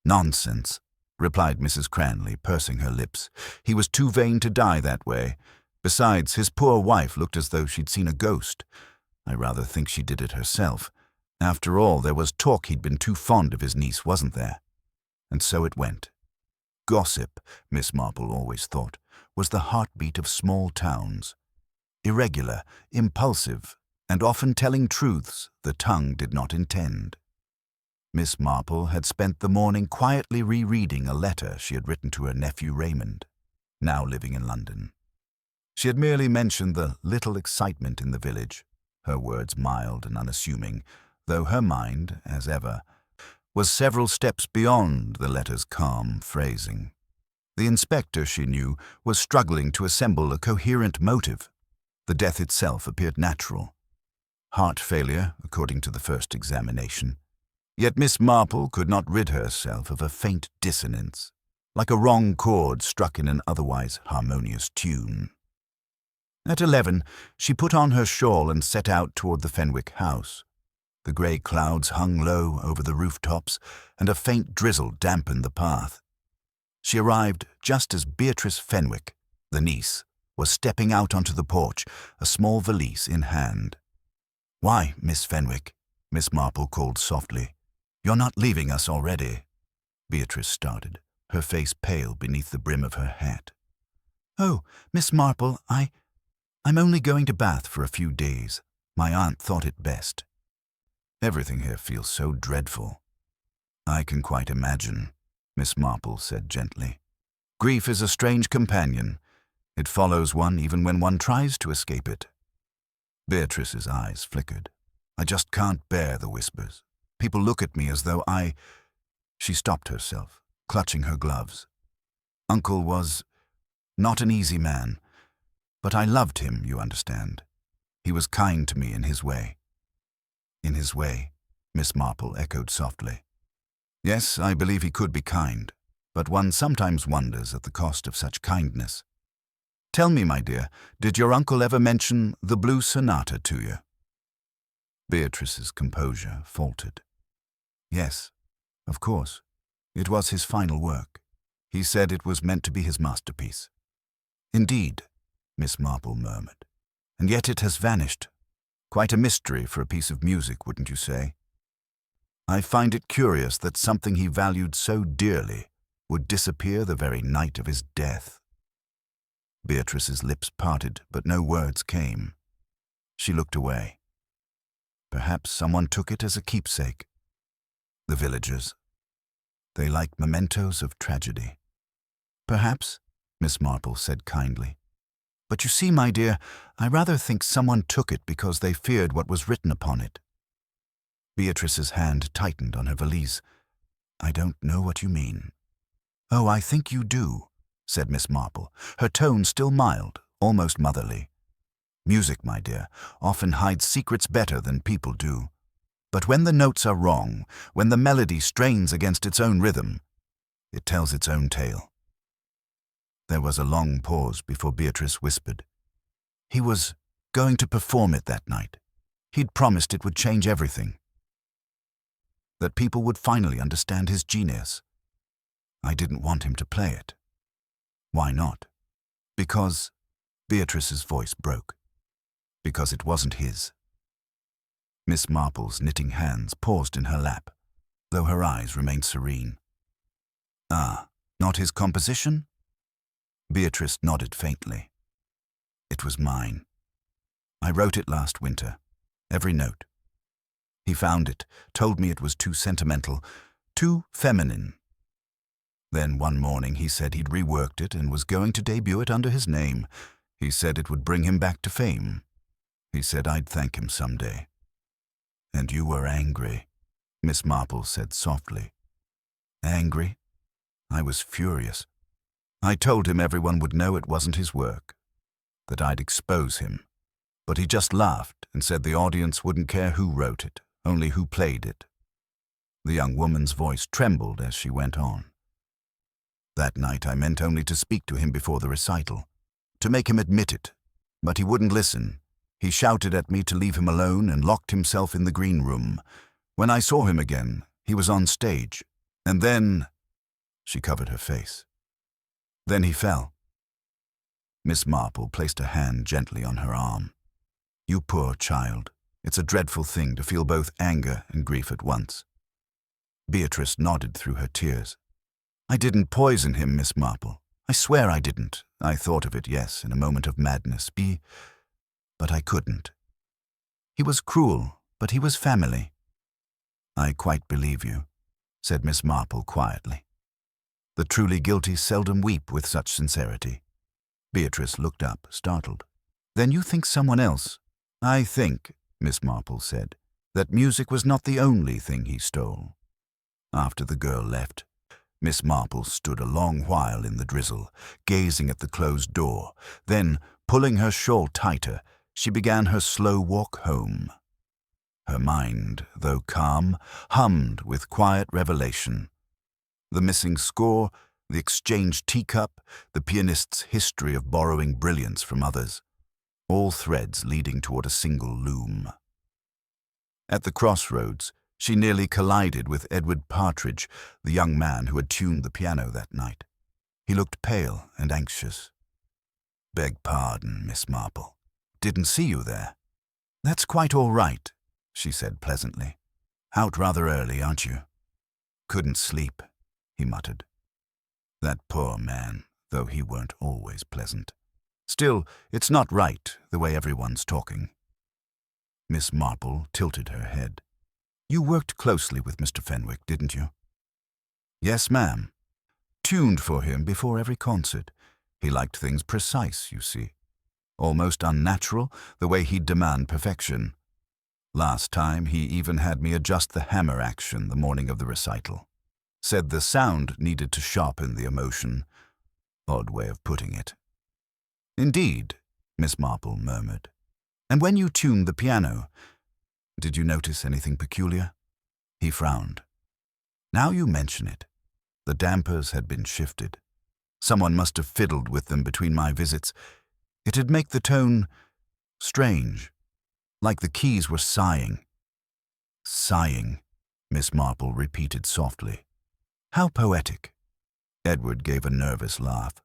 "Nonsense," replied Mrs. Cranley, pursing her lips. "He was too vain to die that way. Besides, his poor wife looked as though she'd seen a ghost. I rather think she did it herself. After all, there was talk he'd been too fond of his niece, wasn't there?" And so it went. Gossip, Miss Marple always thought, was the heartbeat of small towns. Irregular, impulsive, and often telling truths the tongue did not intend. Miss Marple had spent the morning quietly rereading a letter she had written to her nephew Raymond, now living in London. She had merely mentioned the little excitement in the village, her words mild and unassuming, though her mind, as ever, was several steps beyond the letter's calm phrasing. The inspector, she knew, was struggling to assemble a coherent motive. The death itself appeared natural. Heart failure, according to the first examination. Yet Miss Marple could not rid herself of a faint dissonance, like a wrong chord struck in an otherwise harmonious tune. At 11, she put on her shawl and set out toward the Fenwick house. The grey clouds hung low over the rooftops, and a faint drizzle dampened the path. She arrived just as Beatrice Fenwick, the niece, was stepping out onto the porch, a small valise in hand. "Why, Miss Fenwick?" Miss Marple called softly. "You're not leaving us already?" Beatrice started, her face pale beneath the brim of her hat. "Oh, Miss Marple, I'm only going to Bath for a few days. My aunt thought it best." "Everything here feels so dreadful." "I can quite imagine," Miss Marple said gently. "Grief is a strange companion. It follows one even when one tries to escape it." Beatrice's eyes flickered. "I just can't bear the whispers. People look at me as though I—" She stopped herself, clutching her gloves. "Uncle was not an easy man, but I loved him, you understand. He was kind to me in his way." "In his way," Miss Marple echoed softly. "Yes, I believe he could be kind, but one sometimes wonders at the cost of such kindness." Tell me, my dear, did your uncle ever mention the Blue Sonata to you?" Beatrice's composure faltered. "Yes, of course. It was his final work. He said it was meant to be his masterpiece." "Indeed," Miss Marple murmured. "And yet it has vanished. Quite a mystery for a piece of music, wouldn't you say? I find it curious that something he valued so dearly would disappear the very night of his death." Beatrice's lips parted, but no words came. She looked away. Perhaps someone took it as a keepsake. The villagers. They like mementos of tragedy. "Perhaps," Miss Marple said kindly. "But you see, my dear, I rather think someone took it because they feared what was written upon it." Beatrice's hand tightened on her valise. "I don't know what you mean." "Oh, I think you do," said Miss Marple, her tone still mild, almost motherly. "Music, my dear, often hides secrets better than people do. But when the notes are wrong, when the melody strains against its own rhythm, it tells its own tale." There was a long pause before Beatrice whispered, "He was going to perform it that night. He'd promised it would change everything. That people would finally understand his genius. I didn't want him to play it." "Why not?" "Because—" Beatrice's voice broke. "Because it wasn't his." Miss Marple's knitting hands paused in her lap, though her eyes remained serene. "Ah, not his composition?" Beatrice nodded faintly. "It was mine. I wrote it last winter, every note. He found it, told me it was too sentimental, too feminine. Then one morning he said he'd reworked it and was going to debut it under his name. He said it would bring him back to fame. He said I'd thank him someday." "And you were angry," Miss Marple said softly. "Angry? I was furious. I told him everyone would know it wasn't his work, that I'd expose him. But he just laughed and said the audience wouldn't care who wrote it, only who played it." The young woman's voice trembled as she went on. "That night I meant only to speak to him before the recital, to make him admit it, but he wouldn't listen. He shouted at me to leave him alone and locked himself in the green room. When I saw him again, he was on stage, and then—" She covered her face. "Then he fell." Miss Marple placed a hand gently on her arm. "You poor child. It's a dreadful thing to feel both anger and grief at once." Beatrice nodded through her tears. "I didn't poison him, Miss Marple. I swear I didn't. I thought of it, yes, in a moment of madness. But I couldn't. He was cruel, but he was family." "I quite believe you," said Miss Marple quietly. The truly guilty seldom weep with such sincerity. Beatrice looked up, startled. "Then you think someone else—" "I think," Miss Marple said, "that music was not the only thing he stole." After the girl left, Miss Marple stood a long while in the drizzle, gazing at the closed door. Then, pulling her shawl tighter, she began her slow walk home. Her mind, though calm, hummed with quiet revelation. The missing score, the exchanged teacup, the pianist's history of borrowing brilliance from others, all threads leading toward a single loom. At the crossroads, she nearly collided with Edward Partridge, the young man who had tuned the piano that night. He looked pale and anxious. "Beg pardon, Miss Marple. Didn't see you there." "That's quite all right," she said pleasantly. "Out rather early, aren't you?" "Couldn't sleep," he muttered. That poor man, though he weren't always pleasant. "Still, it's not right, the way everyone's talking." Miss Marple tilted her head. "You worked closely with Mr. Fenwick, didn't you?" "Yes, ma'am. Tuned for him before every concert. He liked things precise, you see. Almost unnatural, the way he'd demand perfection. Last time, he even had me adjust the hammer action the morning of the recital. Said the sound needed to sharpen the emotion. Odd way of putting it." "Indeed," Miss Marple murmured. "And when you tuned the piano, did you notice anything peculiar?" He frowned. "Now you mention it. The dampers had been shifted. Someone must have fiddled with them between my visits. It'd make the tone strange, like the keys were sighing. Sighing, Miss Marple repeated softly. How poetic. Edward gave a nervous laugh.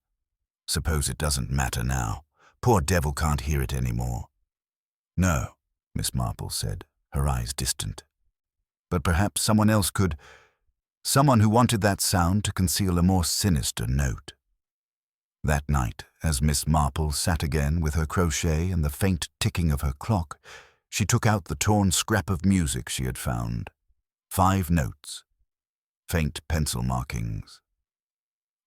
Suppose it doesn't matter now. Poor devil can't hear it anymore. No, Miss Marple said, her eyes distant. But perhaps someone else could. Someone who wanted that sound to conceal a more sinister note. That night, as Miss Marple sat again with her crochet and the faint ticking of her clock, she took out the torn scrap of music she had found. 5 notes. Faint pencil markings.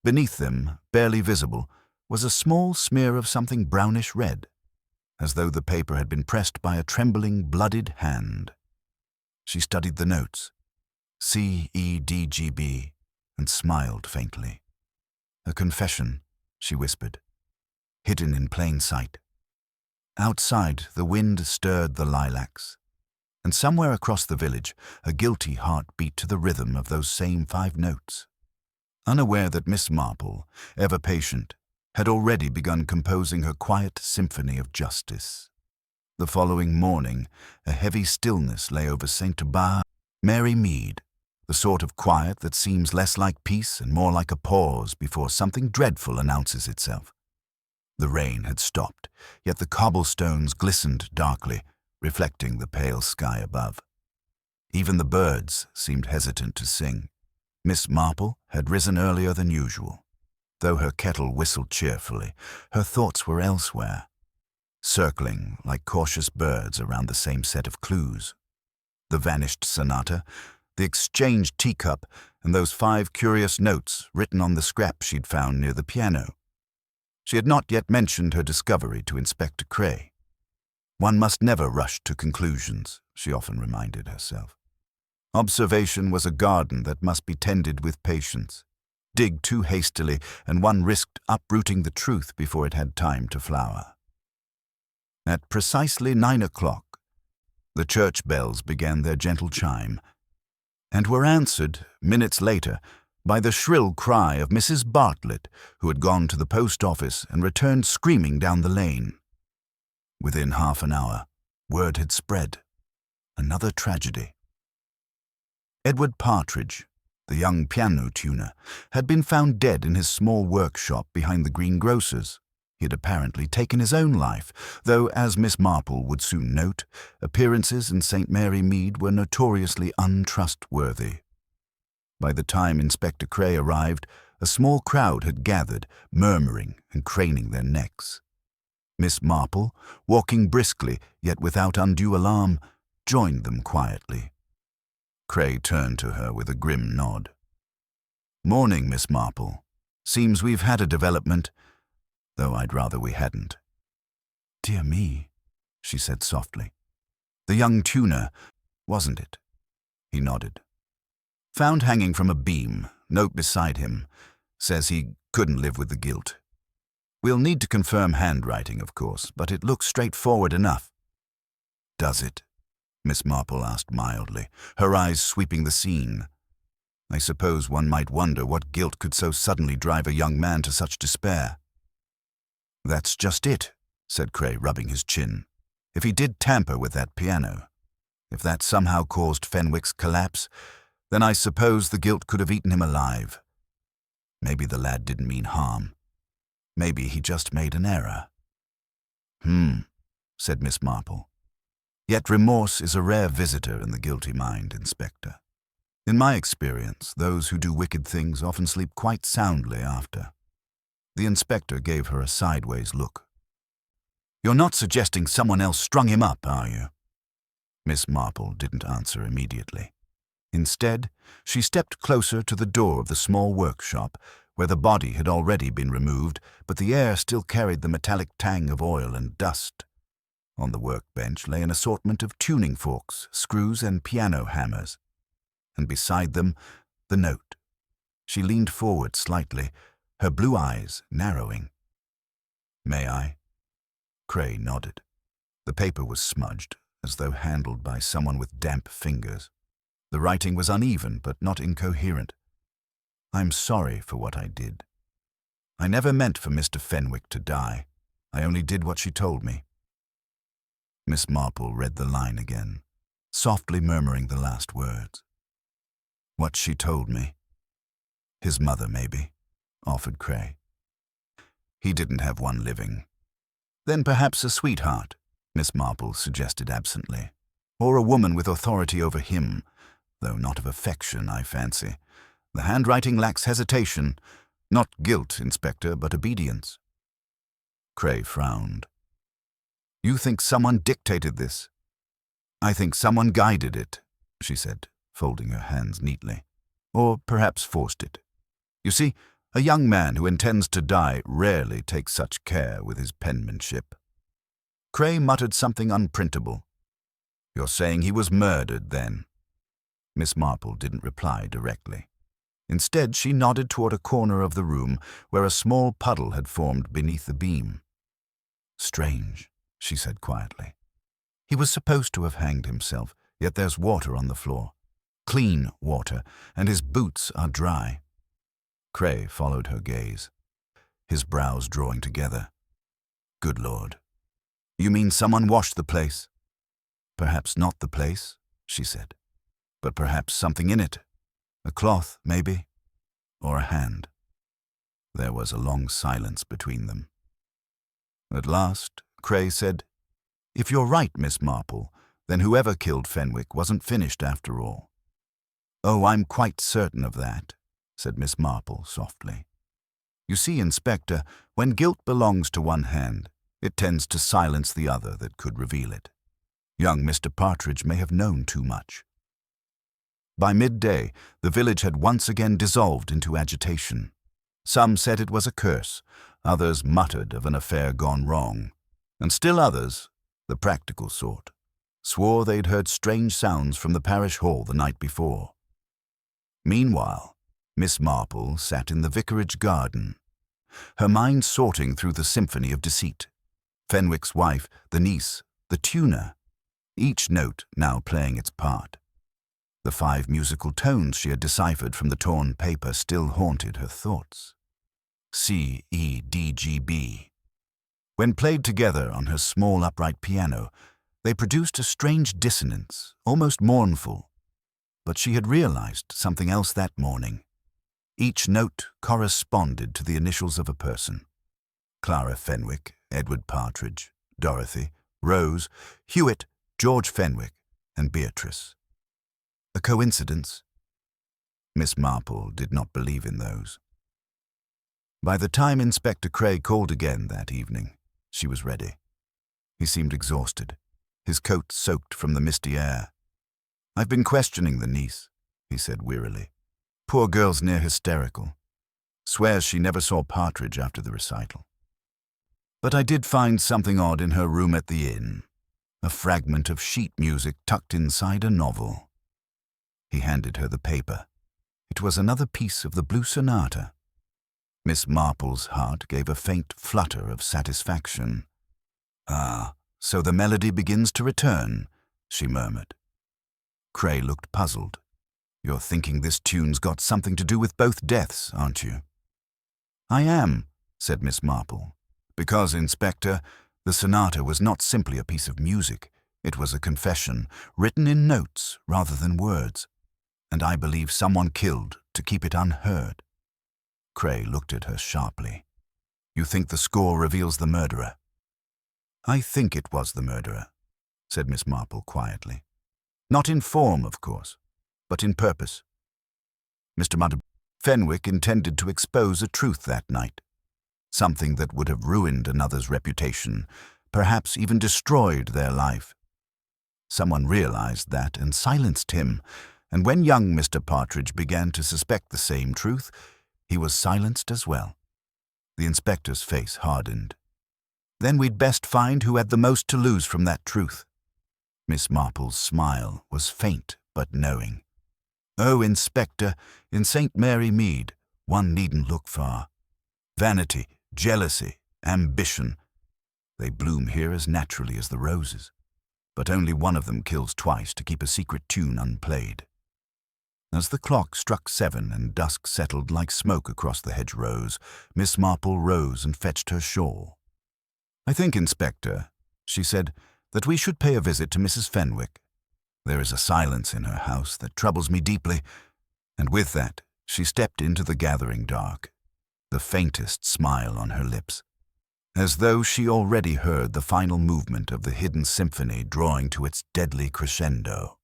Beneath them, barely visible, was a small smear of something brownish-red, as though the paper had been pressed by a trembling, blooded hand. She studied the notes, C-E-D-G-B, and smiled faintly. A confession, she whispered, hidden in plain sight. Outside, the wind stirred the lilacs, and somewhere across the village, a guilty heart beat to the rhythm of those same 5 notes. Unaware that Miss Marple, ever patient, had already begun composing her quiet symphony of justice. The following morning, a heavy stillness lay over St. Mary Mead, the sort of quiet that seems less like peace and more like a pause before something dreadful announces itself. The rain had stopped, yet the cobblestones glistened darkly, reflecting the pale sky above. Even the birds seemed hesitant to sing. Miss Marple had risen earlier than usual. Though her kettle whistled cheerfully, her thoughts were elsewhere, circling like cautious birds around the same set of clues. The vanished sonata, the exchanged teacup, and those 5 curious notes written on the scrap she'd found near the piano. She had not yet mentioned her discovery to Inspector Cray. One must never rush to conclusions, she often reminded herself. Observation was a garden that must be tended with patience. Dig too hastily, and one risked uprooting the truth before it had time to flower. At precisely 9 o'clock, the church bells began their gentle chime, and were answered, minutes later, by the shrill cry of Mrs. Bartlett, who had gone to the post office and returned screaming down the lane. Within half an hour, word had spread. Another tragedy. Edward Partridge, the young piano tuner, had been found dead in his small workshop behind the greengrocer's. He had apparently taken his own life, though, as Miss Marple would soon note, appearances in St. Mary Mead were notoriously untrustworthy. By the time Inspector Cray arrived, a small crowd had gathered, murmuring and craning their necks. Miss Marple, walking briskly, yet without undue alarm, joined them quietly. Cray turned to her with a grim nod. "Morning, Miss Marple. Seems we've had a development, though I'd rather we hadn't." "Dear me," she said softly. "The young tuner, wasn't it?" He nodded. "Found hanging from a beam, note beside him. Says he couldn't live with the guilt. We'll need to confirm handwriting, of course, but it looks straightforward enough." "Does it?" Miss Marple asked mildly, her eyes sweeping the scene. "I suppose one might wonder what guilt could so suddenly drive a young man to such despair." "That's just it," said Cray, rubbing his chin. "If he did tamper with that piano, if that somehow caused Fenwick's collapse, then I suppose the guilt could have eaten him alive. Maybe the lad didn't mean harm. Maybe he just made an error." Said Miss Marple. "Yet remorse is a rare visitor in the guilty mind, Inspector. In my experience, those who do wicked things often sleep quite soundly after." The inspector gave her a sideways look. "You're not suggesting someone else strung him up, are you?" Miss Marple didn't answer immediately. Instead, she stepped closer to the door of the small workshop, where the body had already been removed, but the air still carried the metallic tang of oil and dust. On the workbench lay an assortment of tuning forks, screws, and piano hammers. And beside them, the note. She leaned forward slightly, her blue eyes narrowing. "May I?" Cray nodded. The paper was smudged, as though handled by someone with damp fingers. The writing was uneven, but not incoherent. "I'm sorry for what I did. I never meant for Mr. Fenwick to die. I only did what she told me." Miss Marple read the line again, softly murmuring the last words. "What she told me." "His mother, maybe," offered Cray. "He didn't have one living." "Then perhaps a sweetheart," Miss Marple suggested absently. "Or a woman with authority over him, though not of affection, I fancy. The handwriting lacks hesitation. Not guilt, Inspector, but obedience." Cray frowned. "You think someone dictated this?" "I think someone guided it," she said, folding her hands neatly. "Or perhaps forced it. You see, a young man who intends to die rarely takes such care with his penmanship." Cray muttered something unprintable. "You're saying he was murdered, then?" Miss Marple didn't reply directly. Instead, she nodded toward a corner of the room where a small puddle had formed beneath the beam. "Strange," she said quietly. "He was supposed to have hanged himself, yet there's water on the floor. Clean water, and his boots are dry." Cray followed her gaze, his brows drawing together. "Good Lord. You mean someone washed the place?" "Perhaps not the place," she said, "but perhaps something in it. A cloth, maybe, or a hand." There was a long silence between them. At last, Cray said, "If you're right, Miss Marple, then whoever killed Fenwick wasn't finished after all." "Oh, I'm quite certain of that," said Miss Marple softly. "You see, Inspector, when guilt belongs to one hand, it tends to silence the other that could reveal it. Young Mr. Partridge may have known too much." By midday, the village had once again dissolved into agitation. Some said it was a curse, others muttered of an affair gone wrong, and still others, the practical sort, swore they'd heard strange sounds from the parish hall the night before. Meanwhile, Miss Marple sat in the vicarage garden, her mind sorting through the symphony of deceit. Fenwick's wife, the niece, the tuner, each note now playing its part. The 5 musical tones she had deciphered from the torn paper still haunted her thoughts. C, E, D, G, B. When played together on her small upright piano, they produced a strange dissonance, almost mournful. But she had realized something else that morning. Each note corresponded to the initials of a person. Clara Fenwick, Edward Partridge, Dorothy, Rose, Hewitt, George Fenwick, and Beatrice. A coincidence? Miss Marple did not believe in those. By the time Inspector Cray called again that evening, she was ready. He seemed exhausted, his coat soaked from the misty air. "I've been questioning the niece," he said wearily. "Poor girl's near hysterical. Swears she never saw Partridge after the recital. But I did find something odd in her room at the inn, a fragment of sheet music tucked inside a novel." He handed her the paper. It was another piece of the Blue Sonata. Miss Marple's heart gave a faint flutter of satisfaction. "Ah, so the melody begins to return," she murmured. Cray looked puzzled. "You're thinking this tune's got something to do with both deaths, aren't you?" "I am," said Miss Marple, "because, Inspector, the sonata was not simply a piece of music. It was a confession, written in notes rather than words. And I believe someone killed to keep it unheard." Cray looked at her sharply. "You think the score reveals the murderer?" "I think it was the murderer," said Miss Marple quietly. "Not in form, of course, but in purpose. Mr. Fenwick intended to expose a truth that night, something that would have ruined another's reputation, perhaps even destroyed their life. Someone realized that and silenced him, and when young Mr. Partridge began to suspect the same truth, he was silenced as well." The inspector's face hardened. "Then we'd best find who had the most to lose from that truth." Miss Marple's smile was faint but knowing. "Oh, Inspector, in St. Mary Mead, one needn't look far. Vanity, jealousy, ambition, they bloom here as naturally as the roses. But only one of them kills twice to keep a secret tune unplayed." As the clock struck 7 and dusk settled like smoke across the hedgerows, Miss Marple rose and fetched her shawl. "I think, Inspector," she said, "that we should pay a visit to Mrs. Fenwick. There is a silence in her house that troubles me deeply." And with that, she stepped into the gathering dark, the faintest smile on her lips, as though she already heard the final movement of the hidden symphony drawing to its deadly crescendo.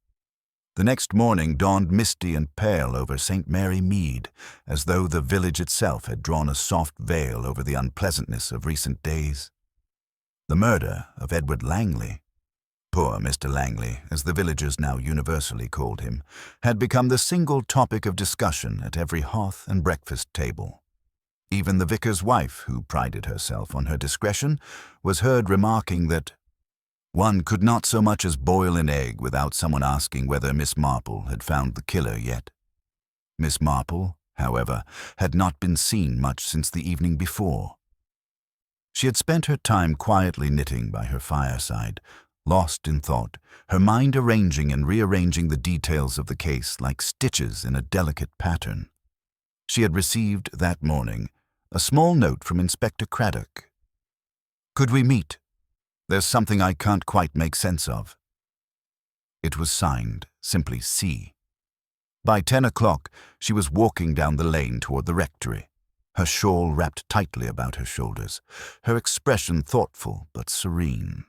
The next morning dawned misty and pale over St. Mary Mead, as though the village itself had drawn a soft veil over the unpleasantness of recent days. The murder of Edward Langley, poor Mr. Langley, as the villagers now universally called him, had become the single topic of discussion at every hearth and breakfast table. Even the vicar's wife, who prided herself on her discretion, was heard remarking that one could not so much as boil an egg without someone asking whether Miss Marple had found the killer yet. Miss Marple, however, had not been seen much since the evening before. She had spent her time quietly knitting by her fireside, lost in thought, her mind arranging and rearranging the details of the case like stitches in a delicate pattern. She had received that morning a small note from Inspector Craddock. "Could we meet? There's something I can't quite make sense of." It was signed simply C. By 10 o'clock, she was walking down the lane toward the rectory, her shawl wrapped tightly about her shoulders, her expression thoughtful but serene.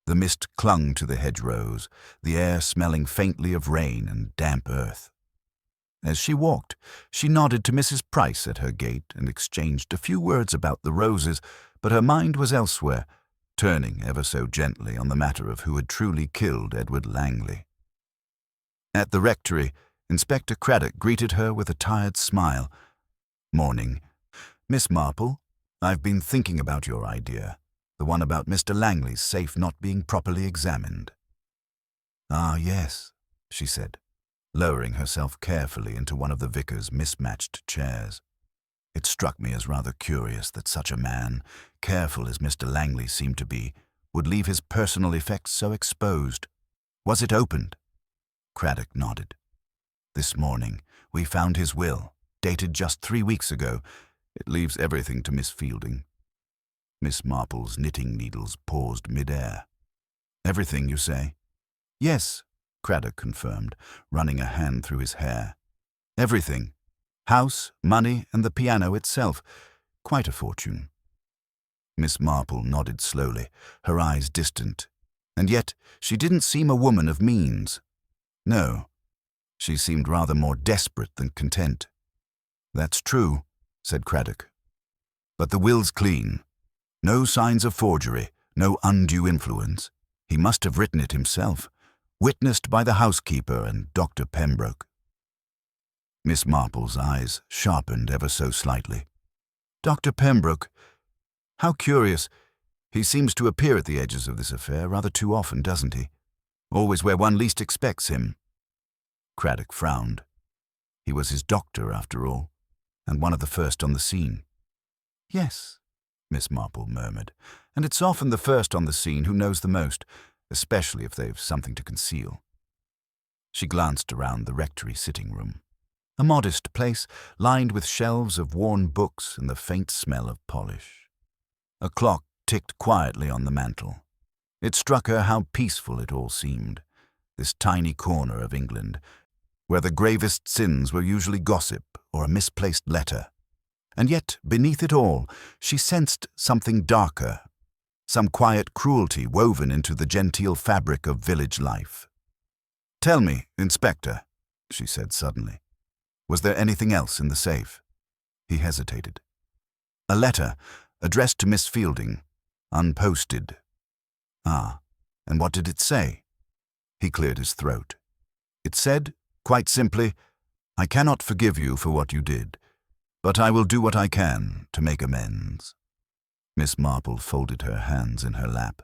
The mist clung to the hedgerows, the air smelling faintly of rain and damp earth. As she walked, she nodded to Mrs. Price at her gate and exchanged a few words about the roses, but her mind was elsewhere, turning ever so gently on the matter of who had truly killed Edward Langley. At the rectory, Inspector Craddock greeted her with a tired smile. "Morning. Miss Marple, I've been thinking about your idea, the one about Mr. Langley's safe not being properly examined." "Ah, yes," she said, lowering herself carefully into one of the vicar's mismatched chairs. "It struck me as rather curious that such a man, careful as Mr. Langley seemed to be, would leave his personal effects so exposed. Was it opened?" Craddock nodded. "This morning we found his will, dated just 3 weeks ago. It leaves everything to Miss Fielding." Miss Marple's knitting needles paused mid-air. "Everything, you say?" "Yes," Craddock confirmed, running a hand through his hair. "Everything. House, money, and the piano itself. Quite a fortune." Miss Marple nodded slowly, her eyes distant. And yet she didn't seem a woman of means. No, she seemed rather more desperate than content. "That's true," said Craddock. "But the will's clean. No signs of forgery, no undue influence. He must have written it himself, witnessed by the housekeeper and Dr. Pembroke." Miss Marple's eyes sharpened ever so slightly. "Dr. Pembroke? How curious. He seems to appear at the edges of this affair rather too often, doesn't he? Always where one least expects him." Craddock frowned. He was his doctor, after all, and one of the first on the scene. "Yes," Miss Marple murmured, "and it's often the first on the scene who knows the most, especially if they've something to conceal." She glanced around the rectory sitting room. A modest place, lined with shelves of worn books and the faint smell of polish. A clock ticked quietly on the mantel. It struck her how peaceful it all seemed, this tiny corner of England, where the gravest sins were usually gossip or a misplaced letter. And yet, beneath it all, she sensed something darker, some quiet cruelty woven into the genteel fabric of village life. "Tell me, Inspector," she said suddenly, "was there anything else in the safe?" He hesitated. "A letter, addressed to Miss Fielding, unposted." "Ah, and what did it say?" He cleared his throat. "It said, quite simply, 'I cannot forgive you for what you did, but I will do what I can to make amends.'" Miss Marple folded her hands in her lap.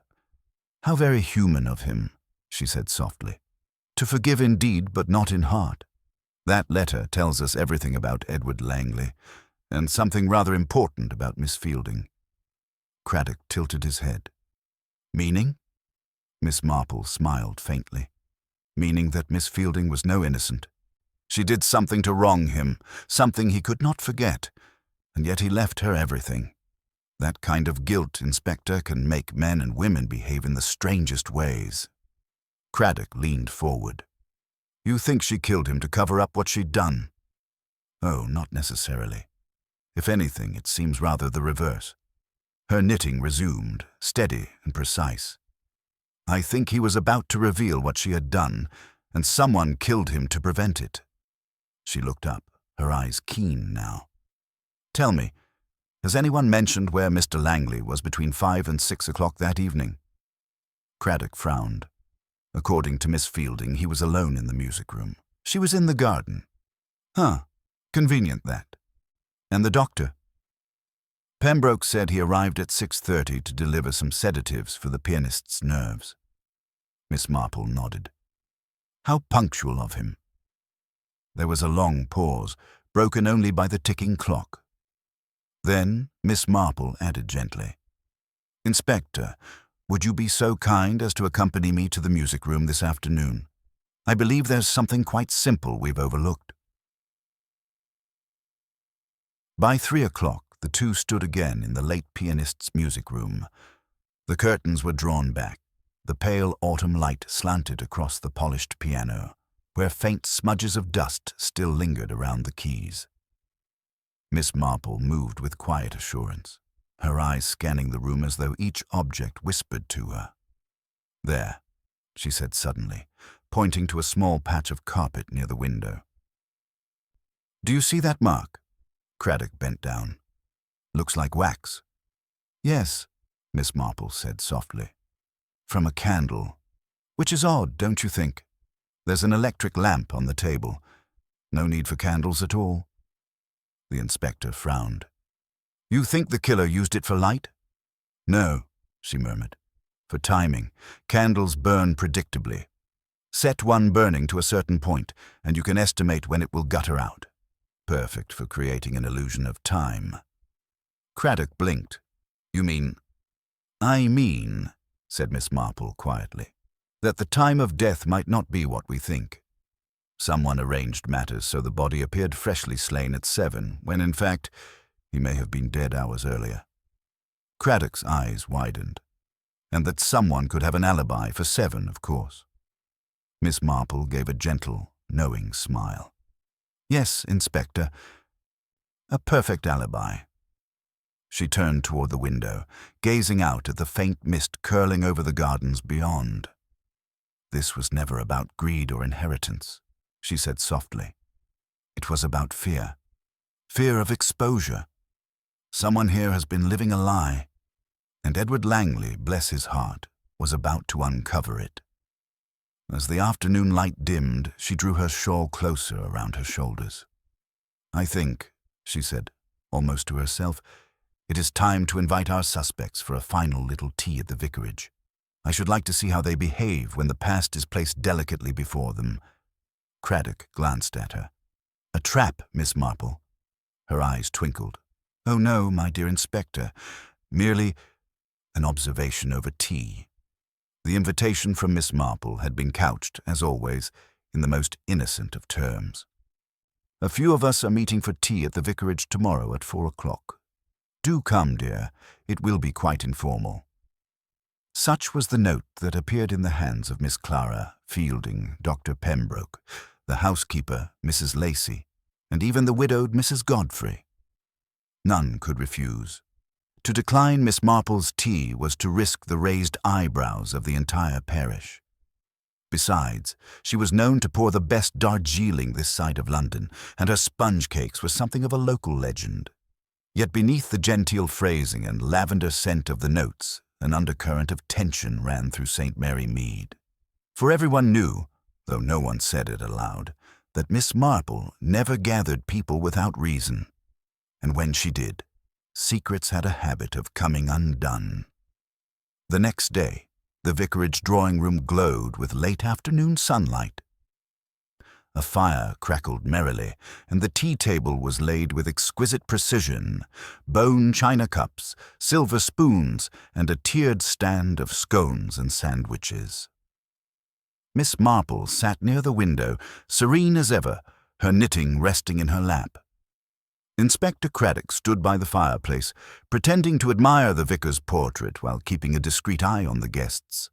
"How very human of him," she said softly. "To forgive in deed, but not in heart. That letter tells us everything about Edward Langley, and something rather important about Miss Fielding." Craddock tilted his head. "Meaning?" Miss Marple smiled faintly. "Meaning that Miss Fielding was no innocent. She did something to wrong him, something he could not forget, and yet he left her everything. That kind of guilt, Inspector, can make men and women behave in the strangest ways. Craddock leaned forward. You think she killed him to cover up what she'd done? Oh, not necessarily. If anything, it seems rather the reverse. Her knitting resumed, steady and precise. I think he was about to reveal what she had done, and someone killed him to prevent it. She looked up, her eyes keen now. Tell me, has anyone mentioned where Mr. Langley was between 5 and 6 o'clock that evening? Craddock frowned. According to Miss Fielding, he was alone in the music room. She was in the garden. Huh, convenient that. And the doctor? Pembroke said he arrived at 6:30 to deliver some sedatives for the pianist's nerves. Miss Marple nodded. How punctual of him. There was a long pause, broken only by the ticking clock. Then Miss Marple added gently, Inspector, would you be so kind as to accompany me to the music room this afternoon? I believe there's something quite simple we've overlooked. By 3 o'clock, the two stood again in the late pianist's music room. The curtains were drawn back. The pale autumn light slanted across the polished piano, where faint smudges of dust still lingered around the keys. Miss Marple moved with quiet assurance, her eyes scanning the room as though each object whispered to her. There, she said suddenly, pointing to a small patch of carpet near the window. Do you see that mark? Craddock bent down. Looks like wax. Yes, Miss Marple said softly. From a candle. Which is odd, don't you think? There's an electric lamp on the table. No need for candles at all. The inspector frowned. You think the killer used it for light? No, she murmured. For timing. Candles burn predictably. Set one burning to a certain point, and you can estimate when it will gutter out. Perfect for creating an illusion of time. Craddock blinked. You mean? I mean, said Miss Marple quietly, that the time of death might not be what we think. Someone arranged matters so the body appeared freshly slain at 7, when in fact he may have been dead hours earlier. Craddock's eyes widened. And that someone could have an alibi for 7, of course. Miss Marple gave a gentle, knowing smile. Yes, Inspector, a perfect alibi. She turned toward the window, gazing out at the faint mist curling over the gardens beyond. This was never about greed or inheritance, she said softly. It was about fear. Fear of exposure. Someone here has been living a lie, and Edward Langley, bless his heart, was about to uncover it. As the afternoon light dimmed, she drew her shawl closer around her shoulders. I think, she said, almost to herself, it is time to invite our suspects for a final little tea at the vicarage. I should like to see how they behave when the past is placed delicately before them. Craddock glanced at her. A trap, Miss Marple. Her eyes twinkled. Oh no, my dear Inspector, merely an observation over tea. The invitation from Miss Marple had been couched, as always, in the most innocent of terms. A few of us are meeting for tea at the vicarage tomorrow at 4 o'clock. Do come, dear. It will be quite informal. Such was the note that appeared in the hands of Miss Clara, Fielding, Dr. Pembroke, the housekeeper, Mrs. Lacey, and even the widowed Mrs. Godfrey. None could refuse. To decline Miss Marple's tea was to risk the raised eyebrows of the entire parish. Besides, she was known to pour the best Darjeeling this side of London, and her sponge cakes were something of a local legend. Yet beneath the genteel phrasing and lavender scent of the notes, an undercurrent of tension ran through St. Mary Mead. For everyone knew, though no one said it aloud, that Miss Marple never gathered people without reason. And when she did, secrets had a habit of coming undone. The next day, the vicarage drawing-room glowed with late afternoon sunlight. A fire crackled merrily, and the tea-table was laid with exquisite precision, bone china cups, silver spoons, and a tiered stand of scones and sandwiches. Miss Marple sat near the window, serene as ever, her knitting resting in her lap. Inspector Craddock stood by the fireplace, pretending to admire the vicar's portrait while keeping a discreet eye on the guests.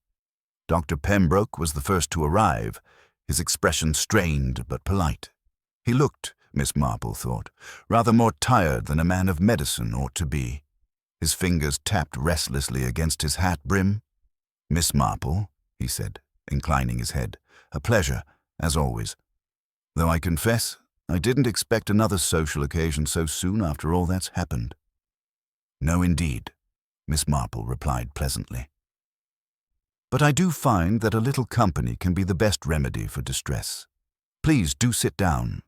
Dr. Pembroke was the first to arrive, his expression strained but polite. He looked, Miss Marple thought, rather more tired than a man of medicine ought to be. His fingers tapped restlessly against his hat brim. "Miss Marple," he said, inclining his head, "a pleasure, as always. Though I confess, I didn't expect another social occasion so soon after all that's happened." "No, indeed," Miss Marple replied pleasantly. "But I do find that a little company can be the best remedy for distress. Please do sit down."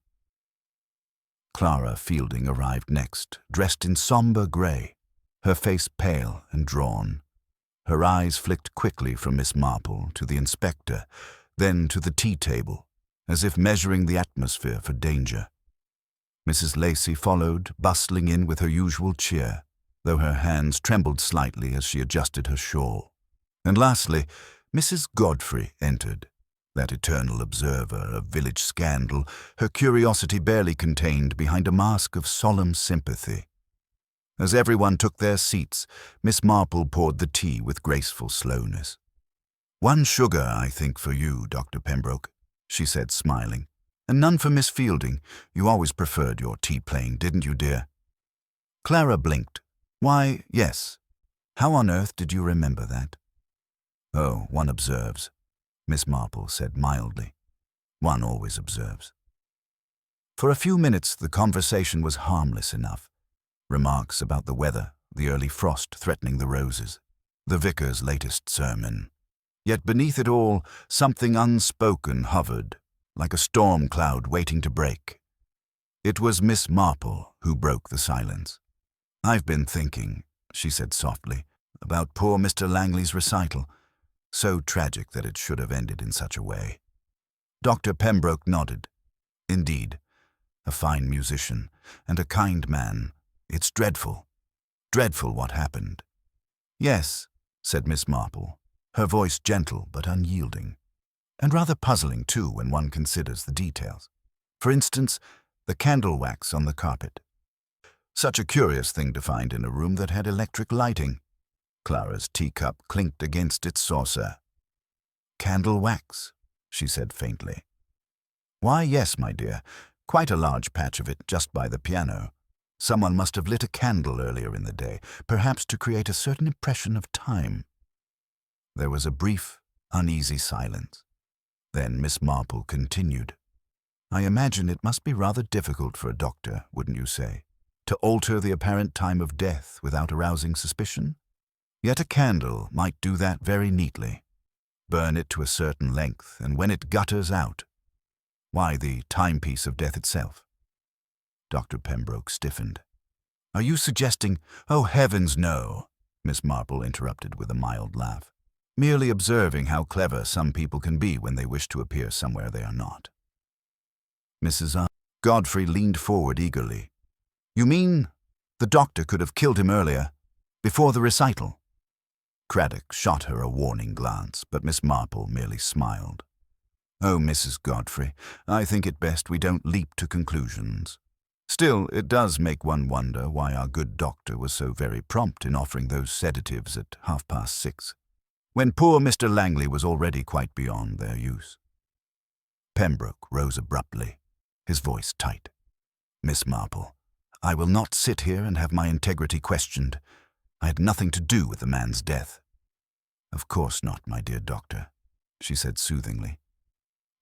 Clara Fielding arrived next, dressed in sombre grey, her face pale and drawn. Her eyes flicked quickly from Miss Marple to the inspector, then to the tea table, as if measuring the atmosphere for danger. Mrs. Lacey followed, bustling in with her usual cheer, though her hands trembled slightly as she adjusted her shawl. And lastly, Mrs. Godfrey entered, that eternal observer of village scandal, her curiosity barely contained behind a mask of solemn sympathy. As everyone took their seats, Miss Marple poured the tea with graceful slowness. "1 sugar, I think, for you, Dr. Pembroke," she said, smiling. "And none for Miss Fielding. You always preferred your tea plain, didn't you, dear?" Clara blinked. "Why, yes. How on earth did you remember that?" "Oh, one observes," Miss Marple said mildly. "One always observes." For a few minutes the conversation was harmless enough. Remarks about the weather, the early frost threatening the roses, the vicar's latest sermon. Yet beneath it all, something unspoken hovered, like a storm cloud waiting to break. It was Miss Marple who broke the silence. "I've been thinking," she said softly, "about poor Mr. Langley's recital. So tragic that it should have ended in such a way." Dr. Pembroke nodded. "Indeed, a fine musician, and a kind man. It's dreadful, dreadful what happened." "Yes," said Miss Marple, her voice gentle but unyielding, and rather puzzling too when one considers the details. For instance, the candle wax on the carpet. Such a curious thing to find in a room that had electric lighting. Clara's teacup clinked against its saucer. "Candle wax," she said faintly. "Why, yes, my dear, quite a large patch of it just by the piano. Someone must have lit a candle earlier in the day, perhaps to create a certain impression of time." There was a brief, uneasy silence. Then Miss Marple continued. "I imagine it must be rather difficult for a doctor, wouldn't you say, to alter the apparent time of death without arousing suspicion? Yet a candle might do that very neatly. Burn it to a certain length, and when it gutters out, why, the timepiece of death itself." Dr. Pembroke stiffened. "Are you suggesting—" "Oh, heavens, no," Miss Marple interrupted with a mild laugh. "Merely observing how clever some people can be when they wish to appear somewhere they are not." Mrs. Godfrey leaned forward eagerly. "You mean the doctor could have killed him earlier, before the recital?" Craddock shot her a warning glance, but Miss Marple merely smiled. "Oh, Mrs. Godfrey, I think it best we don't leap to conclusions. Still, it does make one wonder why our good doctor was so very prompt in offering those sedatives at 6:30, when poor Mr. Langley was already quite beyond their use." Pembroke rose abruptly, his voice tight. "Miss Marple, I will not sit here and have my integrity questioned. I had nothing to do with the man's death." "Of course not, my dear doctor," she said soothingly.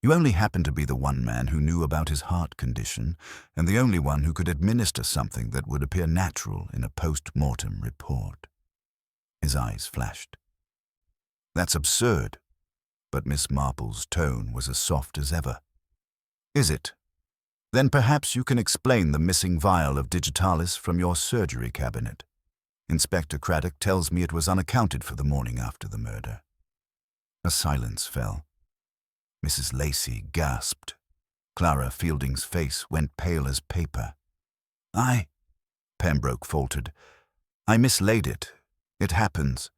"You only happen to be the one man who knew about his heart condition, and the only one who could administer something that would appear natural in a post-mortem report." His eyes flashed. "That's absurd," but Miss Marple's tone was as soft as ever. "Is it? Then perhaps you can explain the missing vial of digitalis from your surgery cabinet. Inspector Craddock tells me it was unaccounted for the morning after the murder." A silence fell. Mrs. Lacey gasped. Clara Fielding's face went pale as paper. Pembroke faltered. "I mislaid it. It happens.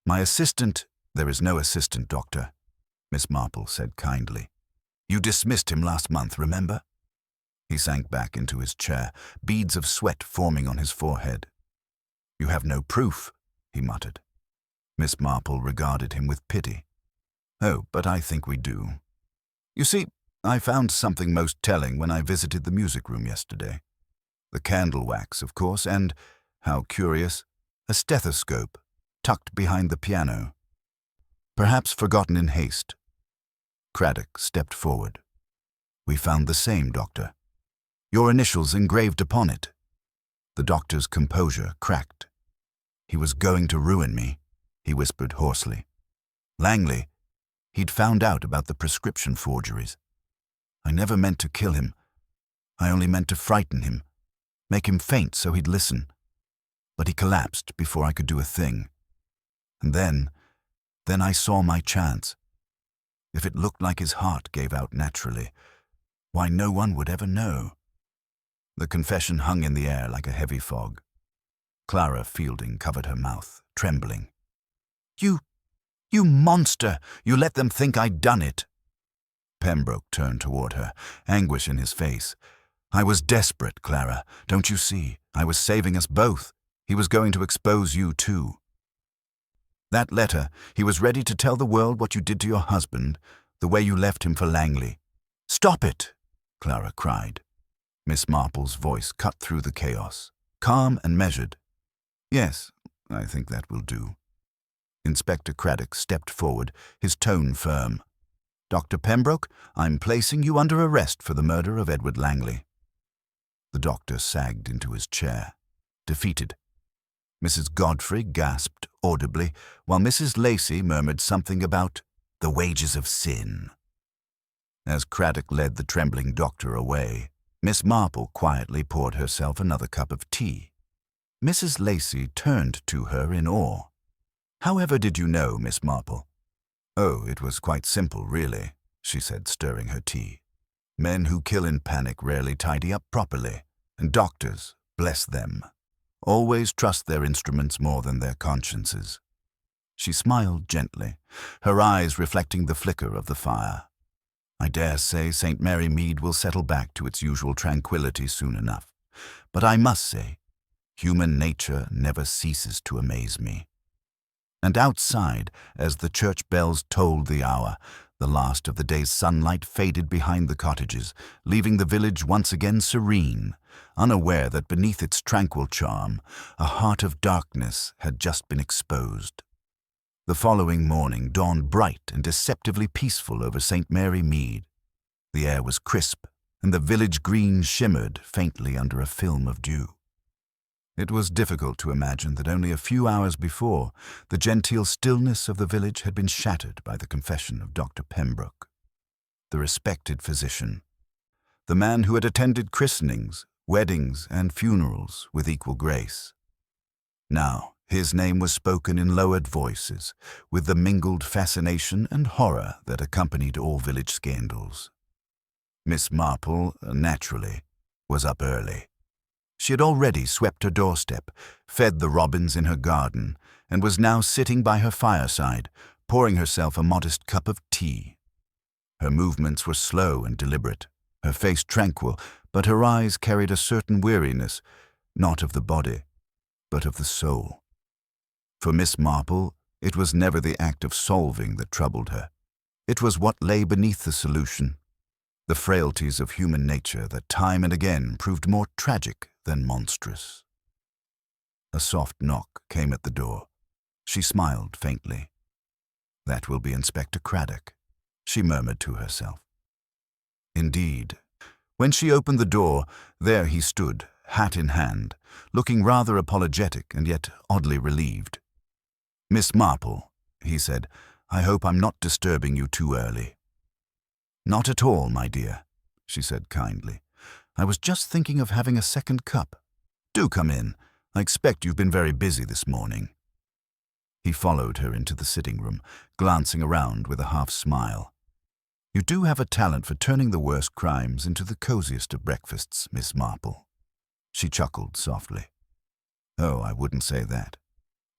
My assistant—" "There is no assistant, doctor," Miss Marple said kindly. "You dismissed him last month, remember?" He sank back into his chair, beads of sweat forming on his forehead. "You have no proof," he muttered. Miss Marple regarded him with pity. "Oh, but I think we do. You see, I found something most telling when I visited the music room yesterday. The candle wax, of course, and, how curious, a stethoscope tucked behind the piano. Perhaps forgotten in haste." Craddock stepped forward. "We found the same, Doctor. Your initials engraved upon it." The doctor's composure cracked. "He was going to ruin me," he whispered hoarsely. "Langley, he'd found out about the prescription forgeries. I never meant to kill him. I only meant to frighten him, make him faint so he'd listen. But he collapsed before I could do a thing. And then I saw my chance. If it looked like his heart gave out naturally, why, no one would ever know." The confession hung in the air like a heavy fog. Clara Fielding covered her mouth, trembling. You monster! You let them think I'd done it." Pembroke turned toward her, anguish in his face. "I was desperate, Clara. Don't you see? I was saving us both. He was going to expose you too. That letter, he was ready to tell the world what you did to your husband, the way you left him for Langley." "Stop it!" Clara cried. Miss Marple's voice cut through the chaos, calm and measured. "Yes, I think that will do." Inspector Craddock stepped forward, his tone firm. "Dr. Pembroke, I'm placing you under arrest for the murder of Edward Langley." The doctor sagged into his chair, defeated. Mrs. Godfrey gasped audibly, while Mrs. Lacey murmured something about the wages of sin. As Craddock led the trembling doctor away, Miss Marple quietly poured herself another cup of tea. Mrs. Lacey turned to her in awe. "However did you know, Miss Marple?" "Oh, it was quite simple, really," she said, stirring her tea. "Men who kill in panic rarely tidy up properly, and doctors, bless them, always trust their instruments more than their consciences." She smiled gently, her eyes reflecting the flicker of the fire. "I dare say St. Mary Mead will settle back to its usual tranquility soon enough. But I must say, human nature never ceases to amaze me." And outside, as the church bells tolled the hour, the last of the day's sunlight faded behind the cottages, leaving the village once again serene, unaware that beneath its tranquil charm, a heart of darkness had just been exposed. The following morning dawned bright and deceptively peaceful over St. Mary Mead. The air was crisp, and the village green shimmered faintly under a film of dew. It was difficult to imagine that only a few hours before, the genteel stillness of the village had been shattered by the confession of Dr. Pembroke, the respected physician, the man who had attended christenings, weddings, and funerals with equal grace. Now, his name was spoken in lowered voices, with the mingled fascination and horror that accompanied all village scandals. Miss Marple, naturally, was up early. She had already swept her doorstep, fed the robins in her garden, and was now sitting by her fireside, pouring herself a modest cup of tea. Her movements were slow and deliberate, her face tranquil, but her eyes carried a certain weariness, not of the body, but of the soul. For Miss Marple, it was never the act of solving that troubled her. It was what lay beneath the solution, the frailties of human nature that time and again proved more tragic than monstrous. A soft knock came at the door. She smiled faintly. "That will be Inspector Craddock," she murmured to herself. Indeed, when she opened the door, there he stood, hat in hand, looking rather apologetic and yet oddly relieved. "Miss Marple," he said, "I hope I'm not disturbing you too early." "Not at all, my dear," she said kindly. "I was just thinking of having a second cup. Do come in. I expect you've been very busy this morning." He followed her into the sitting room, glancing around with a half smile. "You do have a talent for turning the worst crimes into the coziest of breakfasts, Miss Marple." She chuckled softly. "Oh, I wouldn't say that.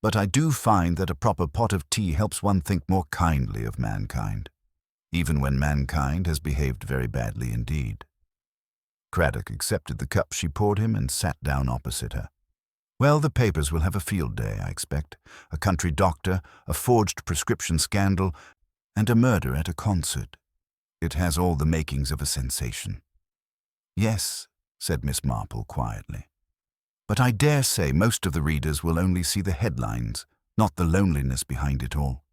But I do find that a proper pot of tea helps one think more kindly of mankind, even when mankind has behaved very badly indeed." Craddock accepted the cup she poured him and sat down opposite her. Well, the papers will have a field day, I expect. A country doctor, a forged prescription scandal, and a murder at a concert. It has all the makings of a sensation. Yes, said Miss Marple quietly. But I dare say most of the readers will only see the headlines, not the loneliness behind it all.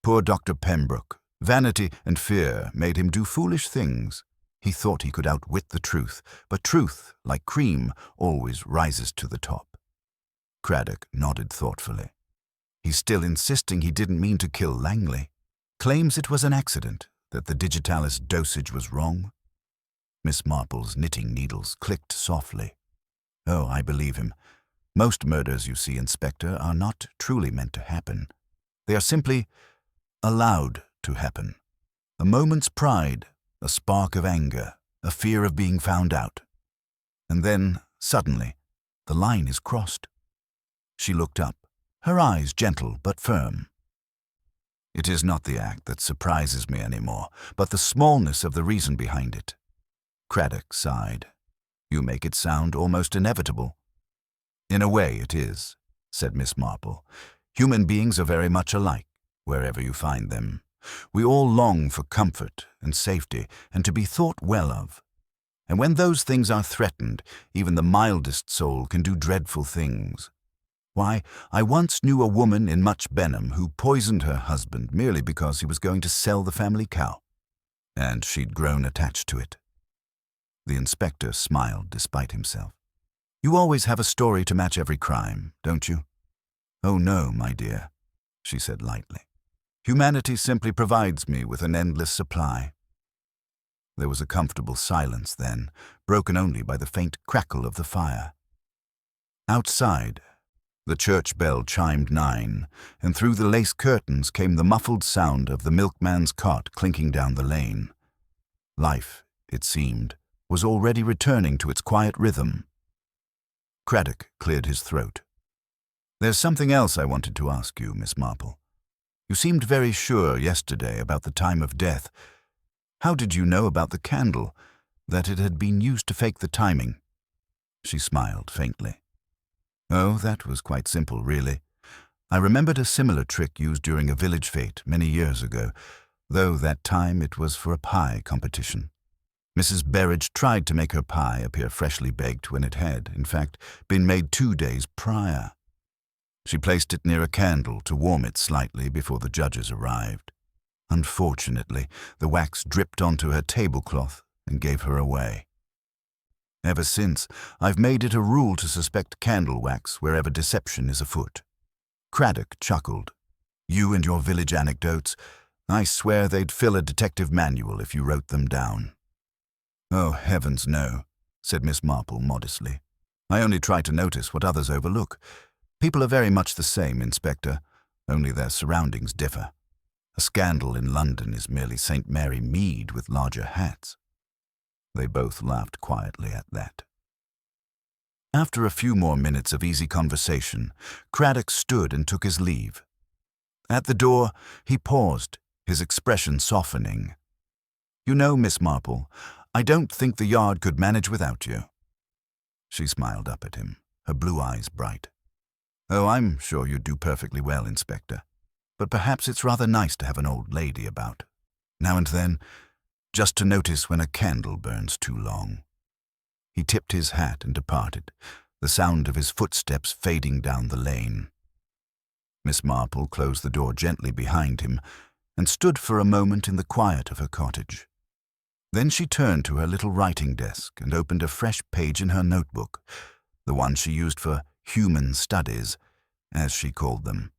Poor Dr. Pembroke. Vanity and fear made him do foolish things. He thought he could outwit the truth, but truth, like cream, always rises to the top. Craddock nodded thoughtfully. He's still insisting he didn't mean to kill Langley. Claims it was an accident, that the digitalis dosage was wrong. Miss Marple's knitting needles clicked softly. Oh, I believe him. Most murders, you see, Inspector, are not truly meant to happen. They are simply allowed to happen. A moment's pride, a spark of anger, a fear of being found out. And then, suddenly, the line is crossed. She looked up, her eyes gentle but firm. It is not the act that surprises me anymore, but the smallness of the reason behind it. Craddock sighed. You make it sound almost inevitable. In a way it is, said Miss Marple. Human beings are very much alike, wherever you find them. We all long for comfort and safety and to be thought well of. And when those things are threatened, even the mildest soul can do dreadful things. Why, I once knew a woman in Much Benham who poisoned her husband merely because he was going to sell the family cow. And she'd grown attached to it. The inspector smiled despite himself. You always have a story to match every crime, don't you? Oh no, my dear, she said lightly. Humanity simply provides me with an endless supply. There was a comfortable silence then, broken only by the faint crackle of the fire. Outside, the church bell chimed 9, and through the lace curtains came the muffled sound of the milkman's cart clinking down the lane. Life, it seemed, was already returning to its quiet rhythm. Craddock cleared his throat. There's something else I wanted to ask you, Miss Marple. You seemed very sure yesterday about the time of death. How did you know about the candle, that it had been used to fake the timing? She smiled faintly. Oh, that was quite simple, really. I remembered a similar trick used during a village fete many years ago, though that time it was for a pie competition. Mrs. Berridge tried to make her pie appear freshly baked when it had, in fact, been made 2 days prior. She placed it near a candle to warm it slightly before the judges arrived. Unfortunately, the wax dripped onto her tablecloth and gave her away. Ever since, I've made it a rule to suspect candle wax wherever deception is afoot. Craddock chuckled. You and your village anecdotes, I swear they'd fill a detective manual if you wrote them down. Oh, heavens no, said Miss Marple modestly. I only try to notice what others overlook. People are very much the same, Inspector, only their surroundings differ. A scandal in London is merely St. Mary Mead with larger hats. They both laughed quietly at that. After a few more minutes of easy conversation, Craddock stood and took his leave. At the door, he paused, his expression softening. You know, Miss Marple, I don't think the Yard could manage without you. She smiled up at him, her blue eyes bright. Oh, I'm sure you'd do perfectly well, Inspector. But perhaps it's rather nice to have an old lady about, now and then, just to notice when a candle burns too long. He tipped his hat and departed, the sound of his footsteps fading down the lane. Miss Marple closed the door gently behind him and stood for a moment in the quiet of her cottage. Then she turned to her little writing desk and opened a fresh page in her notebook, the one she used for human studies, as she called them.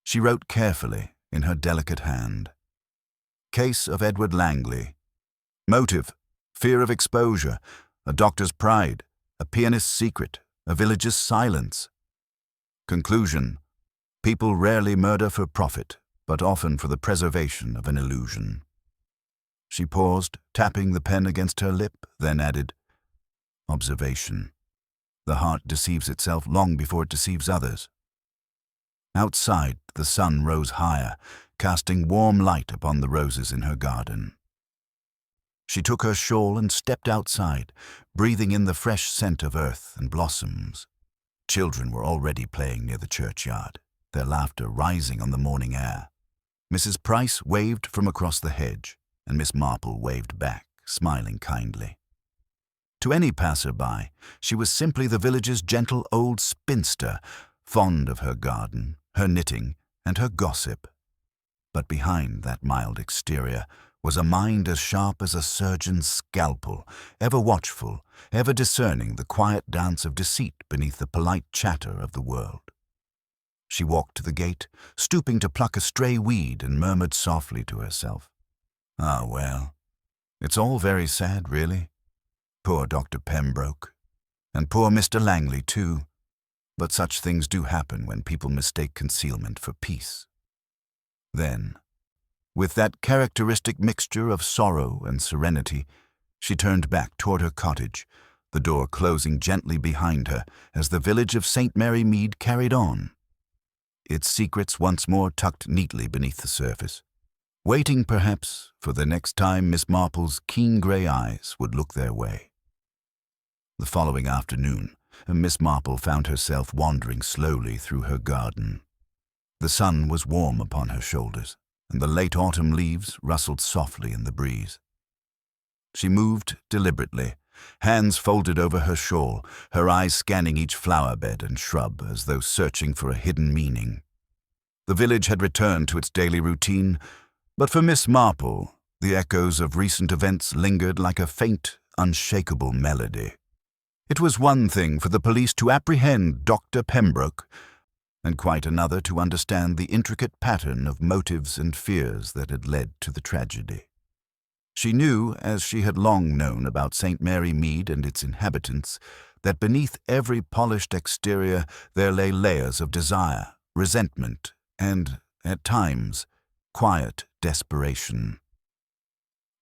She wrote carefully in her delicate hand. Case of Edward Langley. Motive, fear of exposure, a doctor's pride, a pianist's secret, a villager's silence. Conclusion, people rarely murder for profit, but often for the preservation of an illusion. She paused, tapping the pen against her lip, then added, observation. The heart deceives itself long before it deceives others. Outside, the sun rose higher, casting warm light upon the roses in her garden. She took her shawl and stepped outside, breathing in the fresh scent of earth and blossoms. Children were already playing near the churchyard, their laughter rising on the morning air. Mrs. Price waved from across the hedge, and Miss Marple waved back, smiling kindly. To any passer-by, she was simply the village's gentle old spinster, fond of her garden, her knitting, and her gossip. But behind that mild exterior was a mind as sharp as a surgeon's scalpel, ever watchful, ever discerning the quiet dance of deceit beneath the polite chatter of the world. She walked to the gate, stooping to pluck a stray weed, and murmured softly to herself, "Ah, well, it's all very sad, really. Poor Dr. Pembroke, and poor Mr. Langley, too. But such things do happen when people mistake concealment for peace." Then, with that characteristic mixture of sorrow and serenity, she turned back toward her cottage, the door closing gently behind her as the village of St. Mary Mead carried on, its secrets once more tucked neatly beneath the surface, waiting perhaps for the next time Miss Marple's keen grey eyes would look their way. The following afternoon, Miss Marple found herself wandering slowly through her garden. The sun was warm upon her shoulders, and the late autumn leaves rustled softly in the breeze. She moved deliberately, hands folded over her shawl, her eyes scanning each flower bed and shrub as though searching for a hidden meaning. The village had returned to its daily routine, but for Miss Marple, the echoes of recent events lingered like a faint, unshakable melody. It was one thing for the police to apprehend Dr. Pembroke, and quite another to understand the intricate pattern of motives and fears that had led to the tragedy. She knew, as she had long known about St. Mary Mead and its inhabitants, that beneath every polished exterior there lay layers of desire, resentment, and, at times, quiet desperation.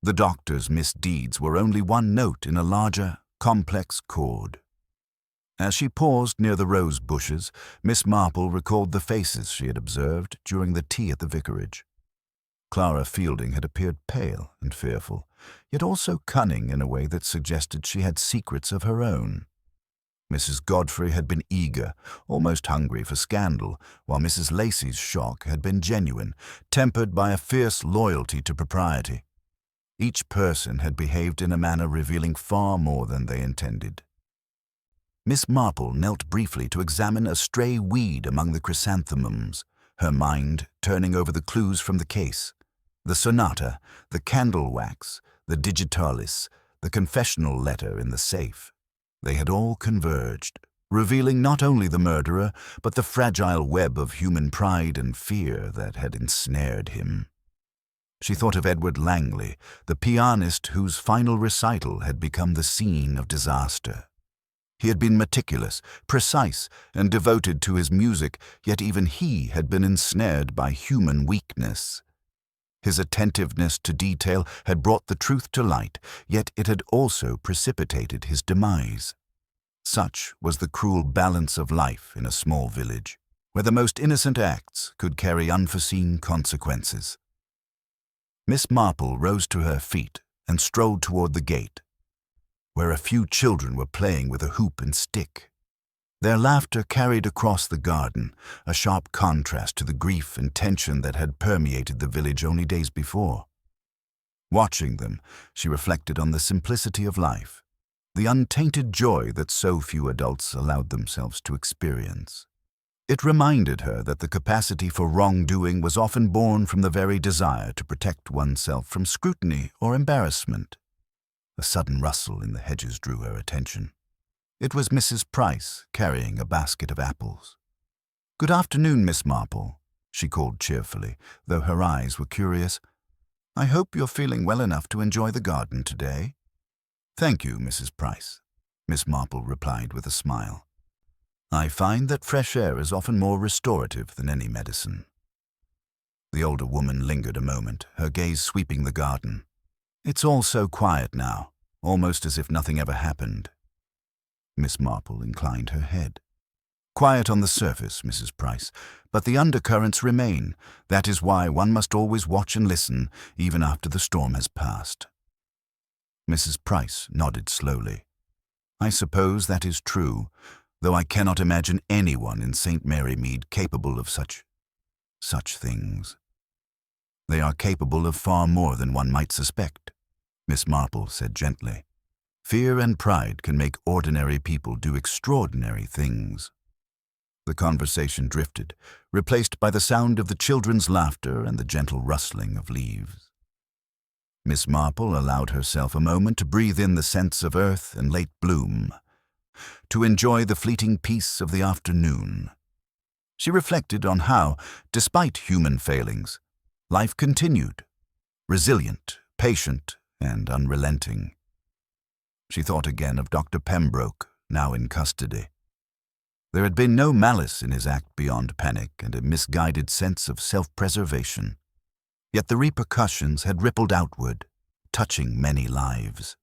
The doctor's misdeeds were only one note in a larger, complex chord. As she paused near the rose bushes, Miss Marple recalled the faces she had observed during the tea at the vicarage. Clara Fielding had appeared pale and fearful, yet also cunning in a way that suggested she had secrets of her own. Mrs. Godfrey had been eager, almost hungry for scandal, while Mrs. Lacey's shock had been genuine, tempered by a fierce loyalty to propriety. Each person had behaved in a manner revealing far more than they intended. Miss Marple knelt briefly to examine a stray weed among the chrysanthemums, her mind turning over the clues from the case. The sonata, the candle wax, the digitalis, the confessional letter in the safe. They had all converged, revealing not only the murderer, but the fragile web of human pride and fear that had ensnared him. She thought of Edward Langley, the pianist whose final recital had become the scene of disaster. He had been meticulous, precise, and devoted to his music, yet even he had been ensnared by human weakness. His attentiveness to detail had brought the truth to light, yet it had also precipitated his demise. Such was the cruel balance of life in a small village, where the most innocent acts could carry unforeseen consequences. Miss Marple rose to her feet and strolled toward the gate, where a few children were playing with a hoop and stick. Their laughter carried across the garden, a sharp contrast to the grief and tension that had permeated the village only days before. Watching them, she reflected on the simplicity of life, the untainted joy that so few adults allowed themselves to experience. It reminded her that the capacity for wrongdoing was often born from the very desire to protect oneself from scrutiny or embarrassment. A sudden rustle in the hedges drew her attention. It was Mrs. Price carrying a basket of apples. "Good afternoon, Miss Marple," she called cheerfully, though her eyes were curious. "I hope you're feeling well enough to enjoy the garden today." "Thank you, Mrs. Price," Miss Marple replied with a smile. "I find that fresh air is often more restorative than any medicine." The older woman lingered a moment, her gaze sweeping the garden. "It's all so quiet now, almost as if nothing ever happened." Miss Marple inclined her head. "Quiet on the surface, Mrs. Price, but the undercurrents remain. That is why one must always watch and listen, even after the storm has passed." Mrs. Price nodded slowly. "I suppose that is true, though I cannot imagine anyone in St. Mary Mead capable of such things." "They are capable of far more than one might suspect," Miss Marple said gently. "Fear and pride can make ordinary people do extraordinary things." The conversation drifted, replaced by the sound of the children's laughter and the gentle rustling of leaves. Miss Marple allowed herself a moment to breathe in the scents of earth and late bloom, to enjoy the fleeting peace of the afternoon. She reflected on how, despite human failings, life continued, resilient, patient, and unrelenting. She thought again of Dr. Pembroke, now in custody. There had been no malice in his act beyond panic and a misguided sense of self-preservation. Yet the repercussions had rippled outward, touching many lives.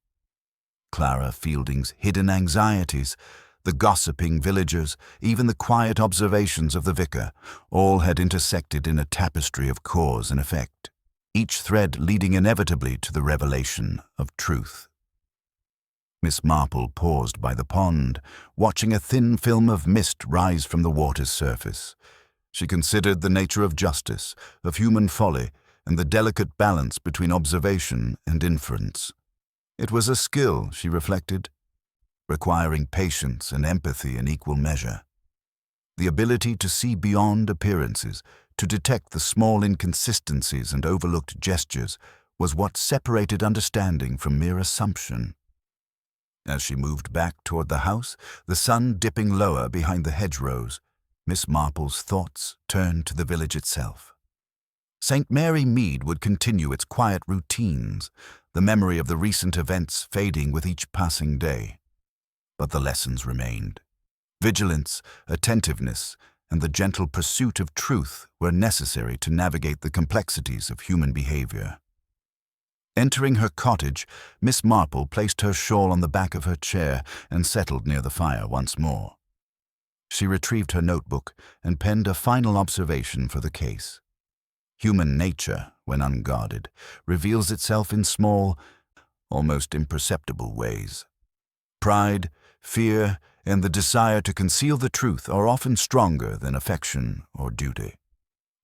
Clara Fielding's hidden anxieties, the gossiping villagers, even the quiet observations of the vicar, all had intersected in a tapestry of cause and effect, each thread leading inevitably to the revelation of truth. Miss Marple paused by the pond, watching a thin film of mist rise from the water's surface. She considered the nature of justice, of human folly, and the delicate balance between observation and inference. It was a skill, she reflected, requiring patience and empathy in equal measure. The ability to see beyond appearances, to detect the small inconsistencies and overlooked gestures, was what separated understanding from mere assumption. As she moved back toward the house, the sun dipping lower behind the hedgerows, Miss Marple's thoughts turned to the village itself. St. Mary Mead would continue its quiet routines, the memory of the recent events fading with each passing day. But the lessons remained. Vigilance, attentiveness, and the gentle pursuit of truth were necessary to navigate the complexities of human behavior. Entering her cottage, Miss Marple placed her shawl on the back of her chair and settled near the fire once more. She retrieved her notebook and penned a final observation for the case. Human nature, when unguarded, reveals itself in small, almost imperceptible ways. Pride, fear, and the desire to conceal the truth are often stronger than affection or duty.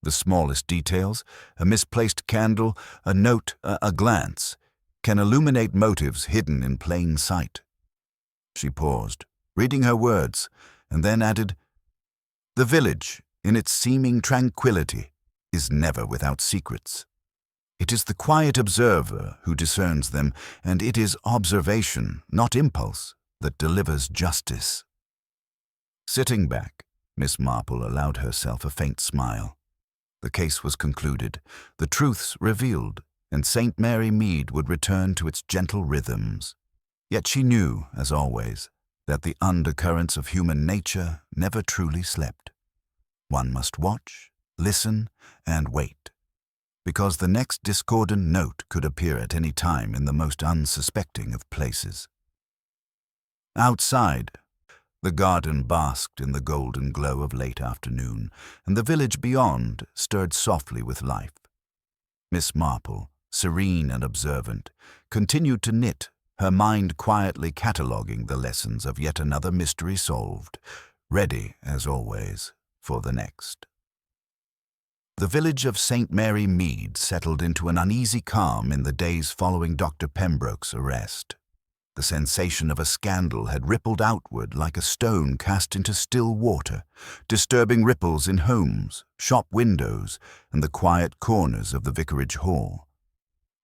The smallest details, a misplaced candle, a note, a glance, can illuminate motives hidden in plain sight. She paused, reading her words, and then added, "The village, in its seeming tranquility, is never without secrets. It is the quiet observer who discerns them, and it is observation, not impulse, that delivers justice." Sitting back, Miss Marple allowed herself a faint smile. The case was concluded, the truths revealed, and St. Mary Mead would return to its gentle rhythms. Yet she knew, as always, that the undercurrents of human nature never truly slept. One must watch, listen, and wait, because the next discordant note could appear at any time in the most unsuspecting of places. Outside, the garden basked in the golden glow of late afternoon, and the village beyond stirred softly with life. Miss Marple, serene and observant, continued to knit, her mind quietly cataloguing the lessons of yet another mystery solved, ready, as always, for the next. The village of St. Mary Mead settled into an uneasy calm in the days following Dr. Pembroke's arrest. The sensation of a scandal had rippled outward like a stone cast into still water, disturbing ripples in homes, shop windows, and the quiet corners of the vicarage hall.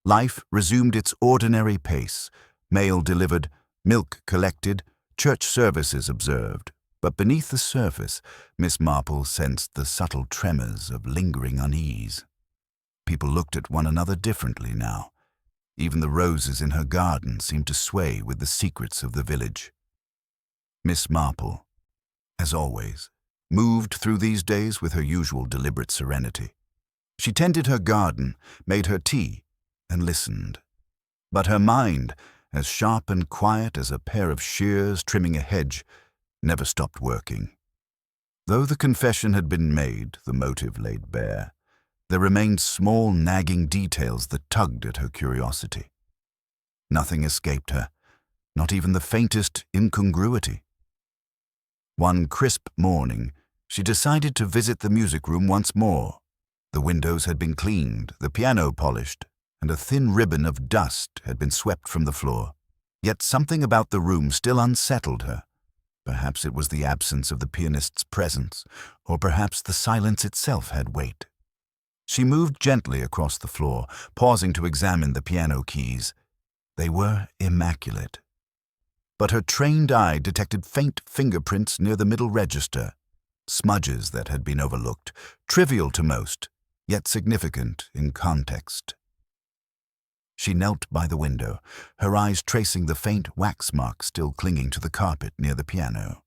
Life resumed its ordinary pace, mail delivered, milk collected, church services observed, but beneath the surface, Miss Marple sensed the subtle tremors of lingering unease. People looked at one another differently now. Even the roses in her garden seemed to sway with the secrets of the village. Miss Marple, as always, moved through these days with her usual deliberate serenity. She tended her garden, made her tea, and listened. But her mind, as sharp and quiet as a pair of shears trimming a hedge, never stopped working. Though the confession had been made, the motive laid bare, there remained small nagging details that tugged at her curiosity. Nothing escaped her, not even the faintest incongruity. One crisp morning, she decided to visit the music room once more. The windows had been cleaned, the piano polished, and a thin ribbon of dust had been swept from the floor. Yet something about the room still unsettled her. Perhaps it was the absence of the pianist's presence, or perhaps the silence itself had weight. She moved gently across the floor, pausing to examine the piano keys. They were immaculate. But her trained eye detected faint fingerprints near the middle register, smudges that had been overlooked, trivial to most, yet significant in context. She knelt by the window, her eyes tracing the faint wax mark still clinging to the carpet near the piano.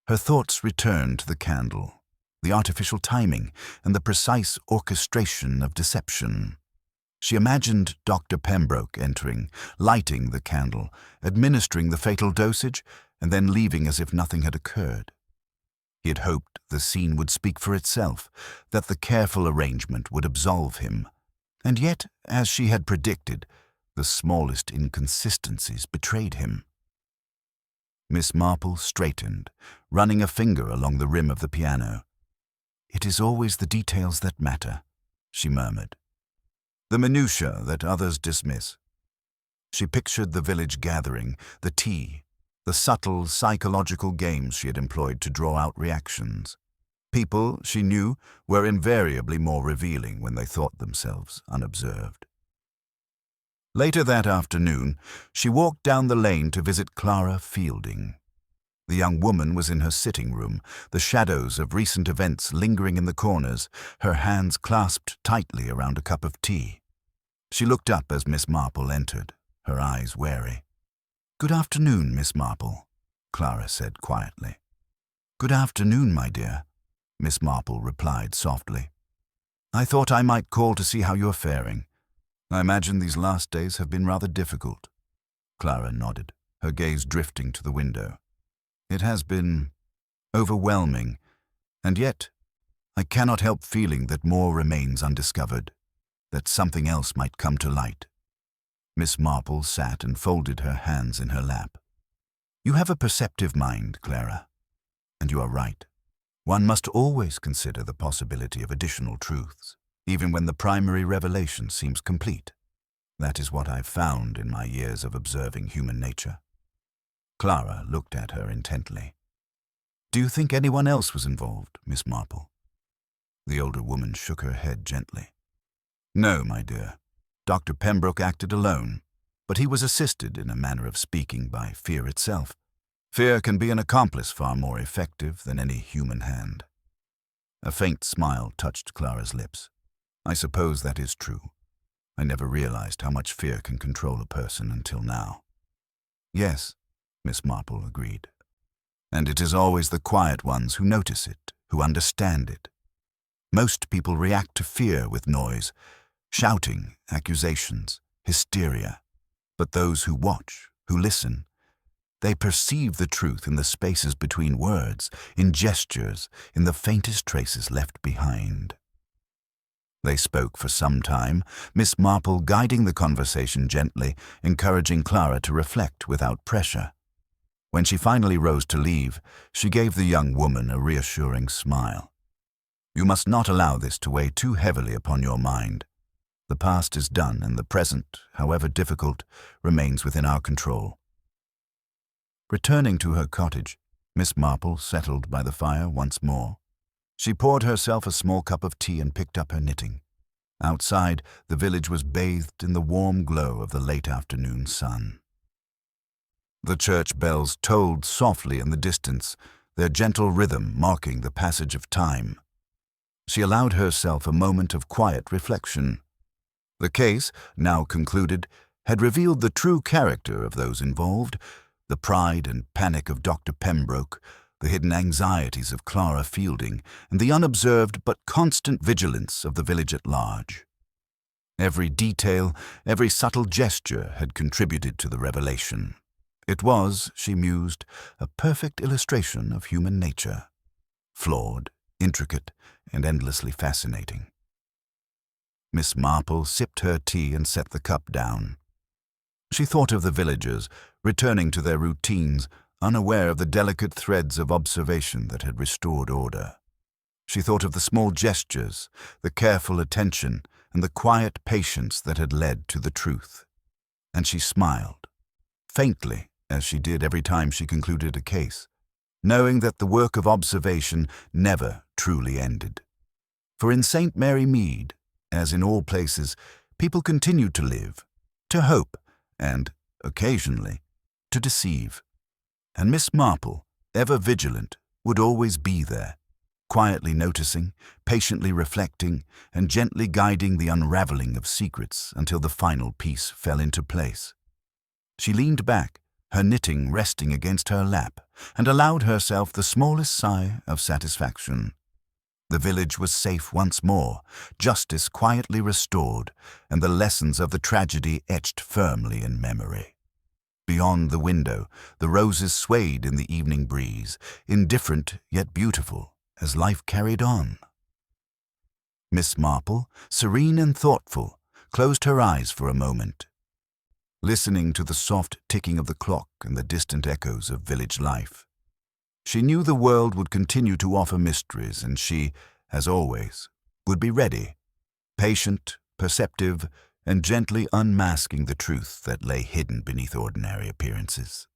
Her thoughts returned to the candle, the artificial timing, and the precise orchestration of deception. She imagined Dr. Pembroke entering, lighting the candle, administering the fatal dosage, and then leaving as if nothing had occurred. He had hoped the scene would speak for itself, that the careful arrangement would absolve him. And yet, as she had predicted, the smallest inconsistencies betrayed him. Miss Marple straightened, running a finger along the rim of the piano. "It is always the details that matter," she murmured. "The minutiae that others dismiss." She pictured the village gathering, the tea, the subtle psychological games she had employed to draw out reactions. People, she knew, were invariably more revealing when they thought themselves unobserved. Later that afternoon, she walked down the lane to visit Clara Fielding. The young woman was in her sitting room, the shadows of recent events lingering in the corners, her hands clasped tightly around a cup of tea. She looked up as Miss Marple entered, her eyes wary. "Good afternoon, Miss Marple," Clara said quietly. "Good afternoon, my dear," Miss Marple replied softly. "I thought I might call to see how you're faring. I imagine these last days have been rather difficult." Clara nodded, her gaze drifting to the window. "It has been overwhelming, and yet I cannot help feeling that more remains undiscovered, that something else might come to light." Miss Marple sat and folded her hands in her lap. "You have a perceptive mind, Clara, and you are right. One must always consider the possibility of additional truths, even when the primary revelation seems complete. That is what I've found in my years of observing human nature." Clara looked at her intently. "Do you think anyone else was involved, Miss Marple?" The older woman shook her head gently. "No, my dear. Dr. Pembroke acted alone, but he was assisted, in a manner of speaking, by fear itself. Fear can be an accomplice far more effective than any human hand." A faint smile touched Clara's lips. "I suppose that is true. I never realized how much fear can control a person until now." "Yes," Miss Marple agreed. "And it is always the quiet ones who notice it, who understand it. Most people react to fear with noise, shouting, accusations, hysteria. But those who watch, who listen, they perceive the truth in the spaces between words, in gestures, in the faintest traces left behind." They spoke for some time, Miss Marple guiding the conversation gently, encouraging Clara to reflect without pressure. When she finally rose to leave, she gave the young woman a reassuring smile. "You must not allow this to weigh too heavily upon your mind. The past is done, and the present, however difficult, remains within our control." Returning to her cottage, Miss Marple settled by the fire once more. She poured herself a small cup of tea and picked up her knitting. Outside, the village was bathed in the warm glow of the late afternoon sun. The church bells tolled softly in the distance, their gentle rhythm marking the passage of time. She allowed herself a moment of quiet reflection. The case, now concluded, had revealed the true character of those involved, the pride and panic of Dr. Pembroke, the hidden anxieties of Clara Fielding, and the unobserved but constant vigilance of the village at large. Every detail, every subtle gesture had contributed to the revelation. It was, she mused, a perfect illustration of human nature, flawed, intricate, and endlessly fascinating. Miss Marple sipped her tea and set the cup down. She thought of the villagers, returning to their routines, unaware of the delicate threads of observation that had restored order. She thought of the small gestures, the careful attention, and the quiet patience that had led to the truth. And she smiled, faintly, as she did every time she concluded a case, knowing that the work of observation never truly ended. For in St. Mary Mead, as in all places, people continued to live, to hope, and, occasionally, to deceive. And Miss Marple, ever vigilant, would always be there, quietly noticing, patiently reflecting, and gently guiding the unraveling of secrets until the final piece fell into place. She leaned back, her knitting resting against her lap, and allowed herself the smallest sigh of satisfaction. The village was safe once more, justice quietly restored, and the lessons of the tragedy etched firmly in memory. Beyond the window, the roses swayed in the evening breeze, indifferent yet beautiful, as life carried on. Miss Marple, serene and thoughtful, closed her eyes for a moment, listening to the soft ticking of the clock and the distant echoes of village life. She knew the world would continue to offer mysteries, and she, as always, would be ready, patient, perceptive, and gently unmasking the truth that lay hidden beneath ordinary appearances.